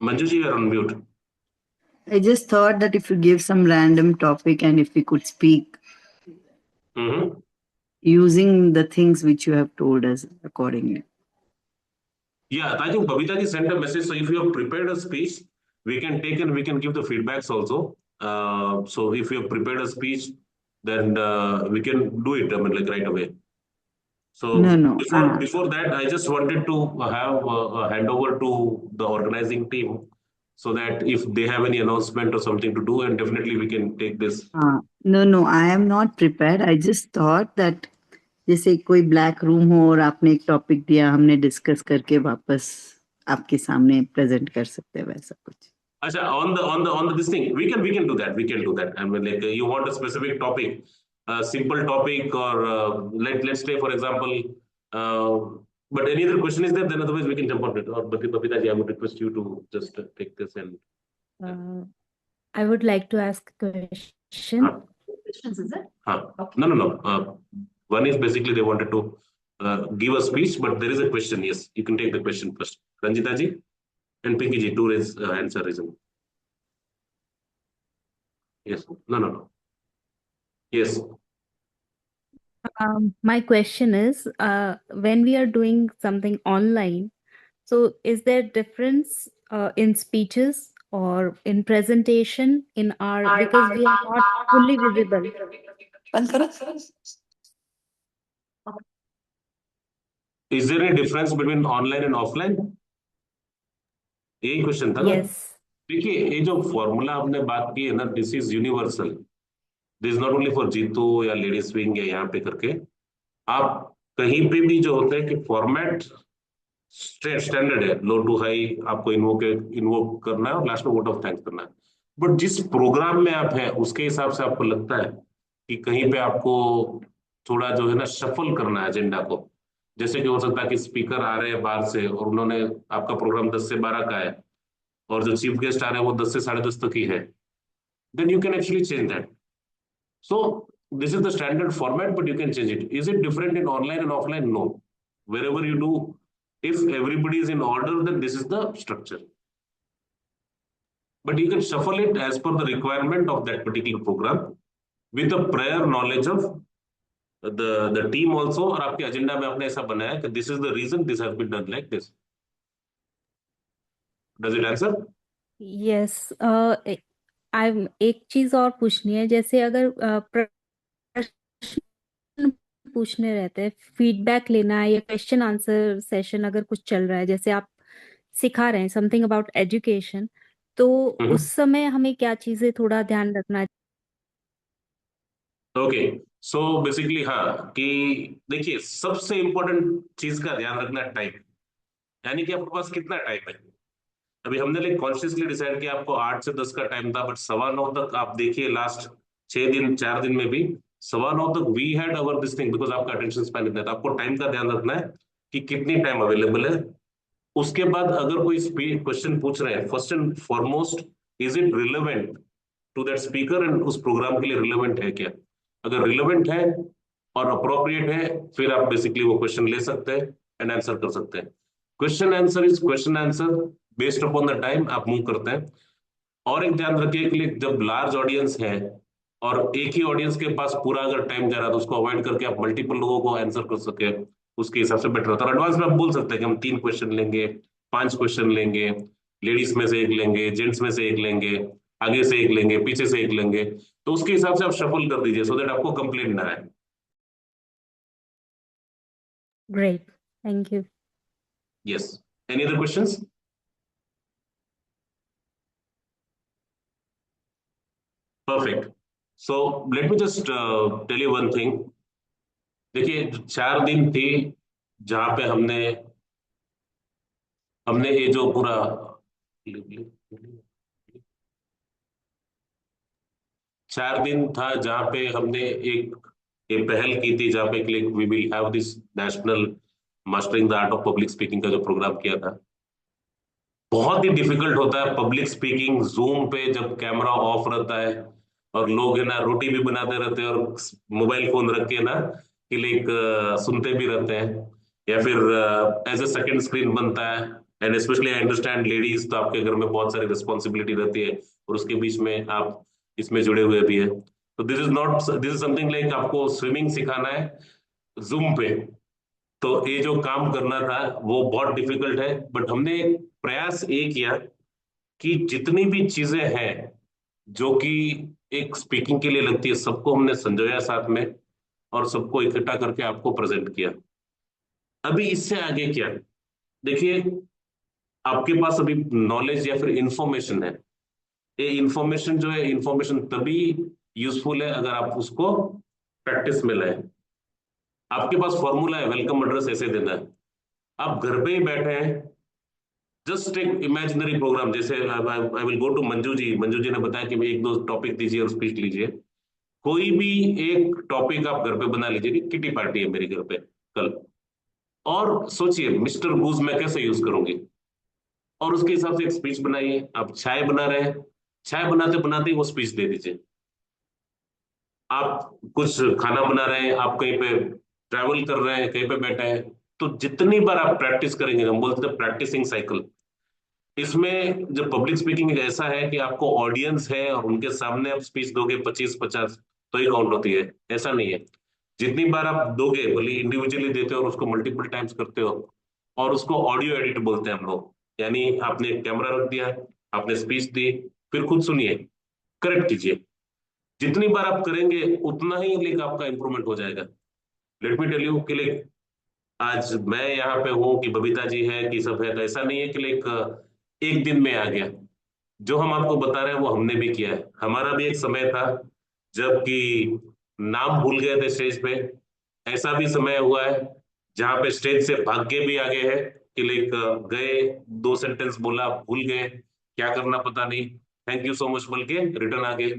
Manju ji, you are on mute. I just thought that if you give some random topic and if we could speak Mm-hmm. using the things which you have told us accordingly. Yeah, I think Babita ji sent a message. So if you have prepared a speech, we can take and we can give the feedbacks also. So if you have prepared a speech, then we can do it, I mean, like right away. So No. before that, I just wanted to have a handover to the organizing team so that if they have any announcement or something to do, and definitely we can take this. No, I am not prepared. I just thought that जैसे कोई black room हो और आपने एक topic दिया, हमने discuss करके वापस आपके सामने प्रेजेंट कर सकते हैं, वैसा कुछ. Acha, on the this thing, we can do that. We can do that. I mean, like you want a specific topic, a simple topic, or let's say, for example, but any other question is there, then otherwise we can jump on it. Or Babita ji, I would request you to just take this and. I would like to ask a question. Questions, is it? Okay. No. One is basically they wanted to give a speech, but there is a question. Yes, you can take the question first. Ranjita ji and Pinky ji, two raise hands are risen. Yes. No. Yes. My question is, when we are doing something online, so is there difference in speeches or in presentation in our, because we are not fully visible? Is there any difference between online and offline? यही question था ना? Yes. देखिए, ये जो formula हमने बात की है ना, this is universal. This is not only for जीतो या लेडीज विंग या यहाँ पे करके. आप कहीं पे भी जो होता है कि फॉर्मेट स्टैंडर्ड है, लो टू हाई आपको इन्वोक करना है और लास्ट में वोट ऑफ थैंक्स करना है. बट जिस प्रोग्राम में आप हैं उसके हिसाब से आपको लगता है कि कहीं पे आपको थोड़ा जो है ना शफल करना है एजेंडा को. जैसे कि हो सकता है कि स्पीकर आ रहे हैं बाहर से और उन्होंने आपका प्रोग्राम 10 से 12 का है और जो चीफ गेस्ट आ रहे हैं वो 10 से 10:30 तक ही है, then you can actually change that. So this is the standard format, but you can change it. Is it different in online and offline? No. Wherever you do, if everybody is in order, then this is the structure. But you can shuffle it as per the requirement of that particular program with the prior knowledge of the team also. और आपके agenda में आपने ऐसा बनाया कि this is the reason this has been done like this. Does it answer? Yes. I'm एक चीज और पूछनी है, जैसे अगर प्रश्न पूछने रहते हैं, फीडबैक लेना है या क्वेश्चन आंसर सेशन अगर कुछ चल रहा है, जैसे आप सिखा रहे हैं समथिंग अबाउट एजुकेशन, तो उस समय हमें क्या चीजें थोड़ा ध्यान रखना है? ओके, सो बेसिकली हाँ, कि देखिए सबसे इंपॉर्टेंट चीज का ध्यान रखना है टाइम. यानी कि आपके पास कितना टाइम है. अभी हमने लाइक कॉन्शियसली डिसाइड किया आपको 8 से 10 का टाइम था, बट 9:15 तक आप देखिए लास्ट 4 दिन में भी 9:15 तक we had our this thing, because आपका अटेंशन स्पैन इतना है. तो आपको टाइम का ध्यान रखना है कि कितनी टाइम अवेलेबल है. उसके बाद अगर कोई क्वेश्चन पूछ रहे हैं, first and foremost is it relevant to that speaker and उस प्रोग्राम के लिए रिलेवेंट है क्या. अगर रिलेवेंट है और अप्रोप्रिएट है, फिर आप बेसिकली वो क्वेश्चन ले सकते हैं एंड आंसर कर सकते हैं. Question answer is question answer based upon the time आप मूव करते हैं. और एक ध्यान रखिए कि जब लार्ज ऑडियंस है और एक ही ऑडियंस के पास पूरा अगर टाइम जा रहा है तो उसको अवॉइड करके आप मल्टीपल लोगों को आंसर कर सके, उसके हिसाब से बेटर होता है। एडवांस में आप बोल सकते हैं कि हम 3 क्वेश्चन लेंगे, 5 क्वेश्चन लेंगे, लेडीज में से एक लेंगे, जेंट्स में से एक लेंगे, आगे से एक लेंगे, पीछे से एक लेंगे, तो उसके हिसाब से आप शफल कर दीजिए सो दैट आपको कंप्लेंट ना आए। Great. Thank you. Yes, any other questions? Perfect. So let me just tell you one thing. देखिए, 4 दिन थी जहां पे हमने हमने ये जो पूरा 4 दिन था जहां पे हमने एक ये पहल की थी, जहां पे click we will have this national mastering the art of public speaking का जो प्रोग्राम किया था। बहुत ही डिफिकल्ट होता है पब्लिक स्पीकिंग जूम पे जब कैमरा ऑफ रहता है और लोग है ना रोटी भी बनाते रहते हैं और मोबाइल फोन रख के ना कि लाइक सुनते भी रहते हैं, या फिर एज ए सेकंड स्क्रीन बनता है। And specially I understand ladies, तो आपके घर में बहुत सारी रिस्पॉन्सिबिलिटी रहती है और उसके बीच में आप इसमें जुड़े हुए भी है। तो दिस इज समथिंग लाइक आपको स्विमिंग सिखाना है जूम पे, तो ये जो काम करना था वो बहुत डिफिकल्ट है। बट हमने प्रयास ये किया कि जितनी भी चीजें हैं जो कि एक स्पीकिंग के लिए लगती है सबको हमने संजोया साथ में और सबको इकट्ठा करके आपको प्रेजेंट किया। अभी इससे आगे क्या? देखिए, आपके पास अभी नॉलेज या फिर इंफॉर्मेशन है। ये इंफॉर्मेशन जो है, इंफॉर्मेशन तभी यूजफुल है अगर आप उसको प्रैक्टिस में लाए। आपके पास फॉर्मूला है, वेलकम एड्रेस ऐसे देना है। आप घर पे ही बैठे हैं, जस्ट एक इमेजिनरी प्रोग्राम, जैसे I will go to Manju ji ने बताया कि 1-2 टॉपिक दीजिए और स्पीच लीजिए। कोई भी एक टॉपिक आप घर पे बना लीजिए कि किटी पार्टी है मेरे घर पे कल, और सोचिए मिस्टर गूज मैं कैसे यूज करूंगी, और उसके हिसाब से एक स्पीच बनाइए। आप चाय बना रहे हैं, चाय बनाते बनाते ही वो स्पीच दे दीजिए। आप कुछ खाना बना रहे हैं, आप कहीं पे ट्रैवल कर रहे हैं, कहीं पे बैठे हैं, तो जितनी बार आप प्रैक्टिस करेंगे, हम बोलते हैं प्रैक्टिसिंग साइकिल। इसमें जो पब्लिक स्पीकिंग एक ऐसा है कि आपको ऑडियंस है और उनके सामने आप स्पीच दोगे 25-50 तो ही काउंट होती है, ऐसा नहीं है। जितनी बार आप दोगे, भले इंडिविजुअली देते हो और उसको मल्टीपल टाइम्स करते हो, और उसको ऑडियो एडिट बोलते हैं हम लोग। यानी आपने कैमरा रख दिया, आपने स्पीच दी, फिर खुद सुनिए, करेक्ट कीजिए। जितनी बार आप करेंगे उतना ही लाइक आपका इंप्रूवमेंट हो जाएगा। लेट मी टेल यू कि लाइक आज मैं यहाँ पे हूँ कि बबीता जी है कि सब है, तो ऐसा नहीं है कि लाइक एक दिन में आ गया। जो हम आपको बता रहे हैं वो हमने भी किया है। हमारा भी एक समय था जब कि नाम भूल गए थे स्टेज पे। ऐसा भी समय हुआ है जहाँ पे स्टेज से भाग के भी आ गए हैं कि लाइक गए, 2 सेंटेंस बोला, भूल गए, क्या करना पता नहीं, थैंक यू सो मच बोल के रिटर्न आ गए।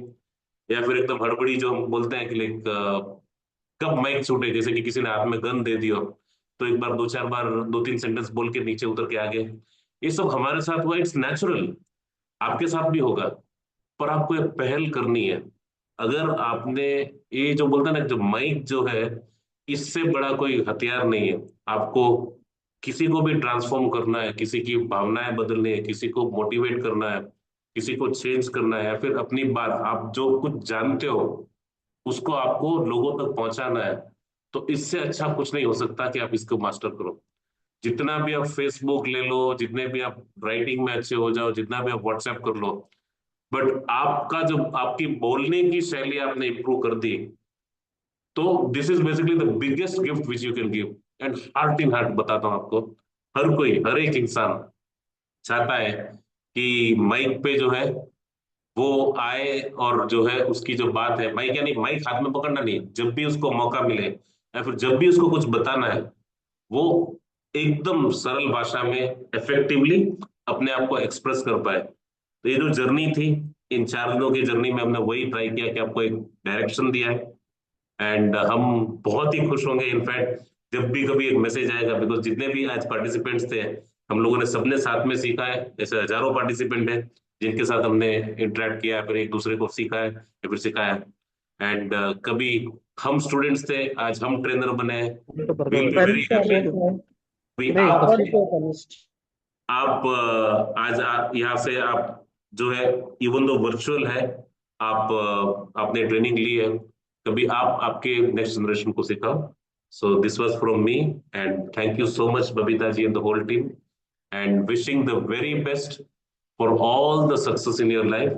या फिर एकदम हड़बड़ी जो हम बोलते हैं कि लाइक कब माइक छूटे, जैसे कि किसी ने हाथ में गन दे दियो तो एक बार 2-4 बार 2-3 सेंटेंस बोल के नीचे उतर के आ गए। ये सब हमारे साथ हुआ, इट्स नेचुरल, आपके साथ भी होगा। पर आपको एक पहल करनी है। अगर आपने ये जो बोलते हैं ना, जो माइक जो है, इससे बड़ा कोई हथियार नहीं है। आपको किसी को भी ट्रांसफॉर्म करना है, किसी की भावनाएं बदलनी है, किसी को मोटिवेट करना है, किसी को चेंज करना है, या फिर अपनी बात, आप जो कुछ जानते हो उसको आपको लोगों तक पहुंचाना है, तो इससे अच्छा कुछ नहीं हो सकता कि आप इसको मास्टर करो। जितना भी आप फेसबुक ले लो, जितने भी आप राइटिंग में अच्छे हो जाओ, जितना भी आप व्हाट्सएप कर लो, बट आपका जो आपकी बोलने की शैली आपने इंप्रूव कर दी, तो this is basically the biggest gift which you can give. And heart in heart बताता हूं आपको, हर कोई, हर एक इंसान चाहता है कि माइक पे जो है वो आए और जो है उसकी जो बात है, माइक यानी माइक हाथ में पकड़ना नहीं, जब भी उसको मौका मिले या फिर जब भी उसको कुछ बताना है, वो एकदम सरल भाषा में इफेक्टिवली अपने आप को एक्सप्रेस कर पाए। तो ये जो जर्नी थी, इन 4 दिनों की जर्नी में हमने वही ट्राई किया कि आपको एक डायरेक्शन दिया है। एंड हम बहुत ही खुश होंगे इनफैक्ट जब भी कभी एक मैसेज आएगा, बिकॉज जितने भी आज पार्टिसिपेंट्स थे, हम लोगों ने सबने साथ में सीखा है। ऐसे हजारों पार्टिसिपेंट हैं जिनके साथ हमने इंटरेक्ट किया, फिर एक दूसरे को सीखा है या फिर सिखाया। एंड कभी हम स्टूडेंट्स थे, आज हम ट्रेनर बने। Will be very happy. आप आज यहाँ से आप जो है, इवन दो वर्चुअल है, आपने ट्रेनिंग ली है, कभी आप आपके नेक्स्ट जनरेशन को सिखाओ. So this was from me, and thank you so much Babita ji and the whole team, and wishing the very best for all the success in your life.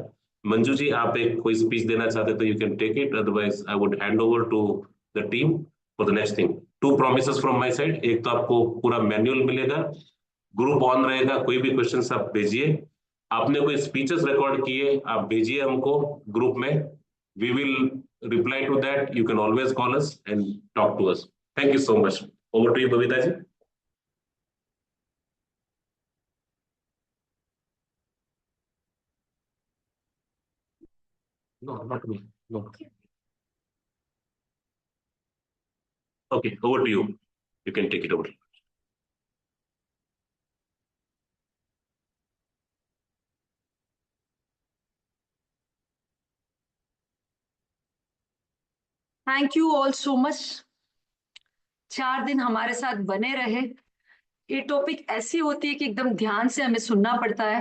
Manju ji, आप एक कोई स्पीच देना चाहते तो you can take it, otherwise I would hand over to the team for the next thing. Two promises from my side. एक तो आपको पूरा मैनुअल मिलेगा, ग्रुप ऑन रहेगा, कोई भी क्वेश्चंस आप भेजिए. आपने कोई स्पीचेस रिकॉर्ड किए आप भेजिए हमको ग्रुप में, we will reply to that. You can always call us and talk to us. Thank you so much. Over to you Babita ji. No, not me. No. Okay, over to you. You can take it over. Thank you all so much. 4 दिन हमारे साथ बने रहे. ये topic ऐसी होती है कि एकदम ध्यान से हमें सुनना पड़ता है.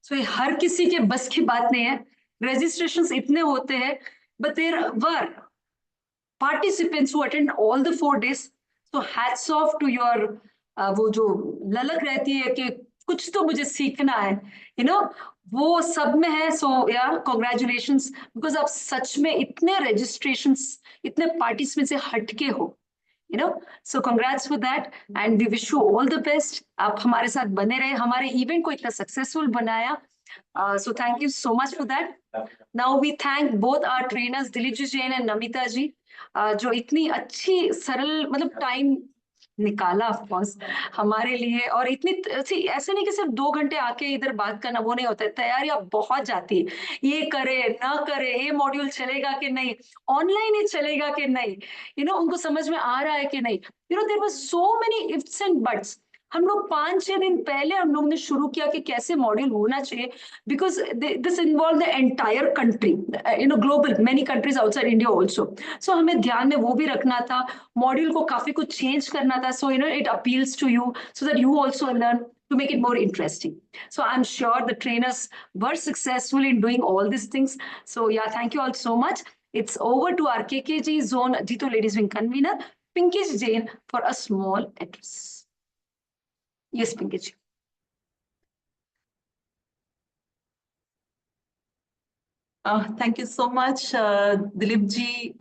सो ये हर किसी के बस की बात नहीं है. रजिस्ट्रेशंस इतने होते हैं, but there were participants who attend all the 4 days. So hats off to your वो जो ललक रहती है कि कुछ तो मुझे सीखना है, वो सब में है. सो यार कॉन्ग्रेचुलेशंस, बिकॉज आप सच में इतने रजिस्ट्रेशंस, इतने पार्टिसिपेंट से हटके हो. So congrats for that, and we wish you all the best. आप हमारे साथ बने रहे, हमारे इवेंट को इतना सक्सेसफुल बनाया. So thank you so much for that. Now we thank both our trainers Dilip ji Jain and Namita ji, जो इतनी अच्छी सरल मतलब टाइम निकाला ऑफ कोर्स हमारे लिए. और इतनी ऐसे नहीं कि सिर्फ 2 घंटे आके इधर बात करना, वो नहीं होता है. तैयारी अब बहुत जाती है, ये करे ना करे, ये मॉड्यूल चलेगा कि नहीं, ऑनलाइन ही चलेगा कि नहीं, उनको समझ में आ रहा है कि नहीं. There was so many ifs and buts. हम लोग 5-6 दिन पहले हम लोग ने शुरू किया कि कैसे मॉड्यूल होना चाहिए, because this involve the entire country, global, many countries outside India also. So हमें ध्यान में वो भी रखना था, मॉड्यूल को काफी कुछ चेंज करना था. So it appeals to you so that you also learn to make it more interesting. So I'm sure the trainers were successful in doing all these things. So yeah, thank you all so much. It's over to our KKG Zone Jito Ladies Wing convener, Pinkesh Jain, for a small address. Yes, Pinkesh. Thank you so much, Dilip ji,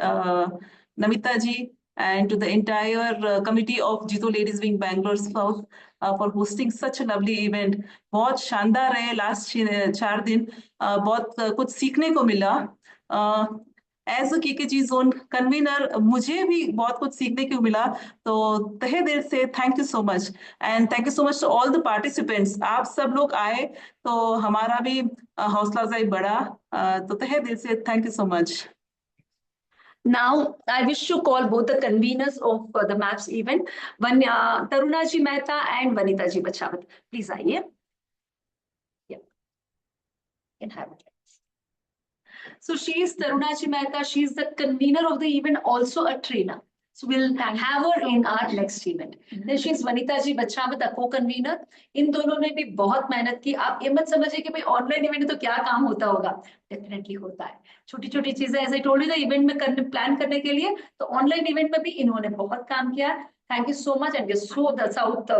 Namita ji, and to the entire committee of Jito Ladies Wing Bangalore South for hosting such a lovely event. बहुत शानदार रहे last 4 दिन. बहुत कुछ सीखने को मिला. As a KKG zone convener मुझे भी बहुत कुछ सीखने को मिला. तो तहे दिल से thank you so much, and thank you so much to all the participants. आप सब लोग आए तो हमारा भी हौसला अफजाई बढ़ा. तो तहे दिल से thank you so much. Now, I wish to call both the conveners of the MAPS event, Taruna ji Mehta and Vanita ji Bachawat. Please, आइए. Yeah, can have it. So she is Taruna ji Mehta. She is the convener of the event, also a trainer. So we'll have her in our next event. Then she is Vanita ji Bachawat, a co-convener. इन दोनों ने भी बहुत मेहनत की. आप ये मत समझिए कि भाई ऑनलाइन इवेंट तो क्या काम होता होगा, डेफिनेटली होता है. छोटी छोटी चीजें ऐसे टोल्ड यू इवेंट में करने प्लान करने के लिए, तो ऑनलाइन इवेंट में भी इन्होंने बहुत काम किया. Thank you so much, and so the south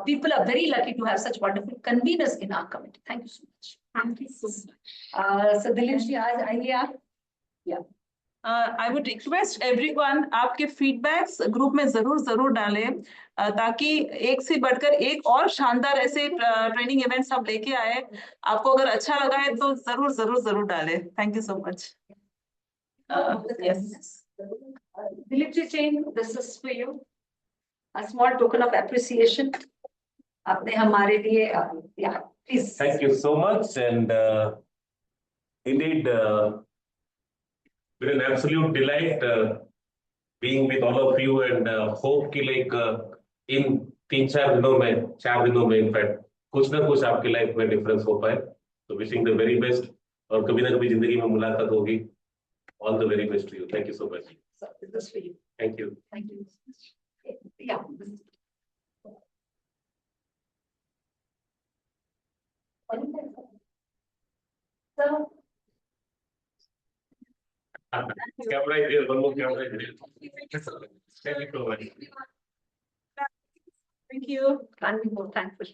people are very lucky to have such wonderful conveners in our committee. Thank you so much. Thank you so much. So Dilip ji, आज आइए आप. Yeah. I would request everyone, आपके feedbacks group में जरूर डालें, ताकि एक से बढ़कर एक और शानदार ऐसे ट्रेनिंग इवेंट्स हम लेके आए. आपको अगर अच्छा लगा है तो जरूर डालें. Thank you so much. Yes. Dilip ji Jain, this is for you. A small token of appreciation. आपने हमारे लिए, yeah, please. Thank you so much, and indeed, been an absolute delight being with all of you, and hope कि like इन 3-4 दिनों में, 4 दिनों में in fact कुछ ना कुछ आपकी लाइफ में डिफरेंस हो पाए. तो विशिंग द वेरी बेस्ट, और कभी ना कभी जिंदगी में मुलाकात होगी. All the very best to you. Thank you so much. So this is for you. Thank you. Thank you. Yeah. So Camera is there, one more camera is there. Thank you so much. Thank you. Can't be more thankful.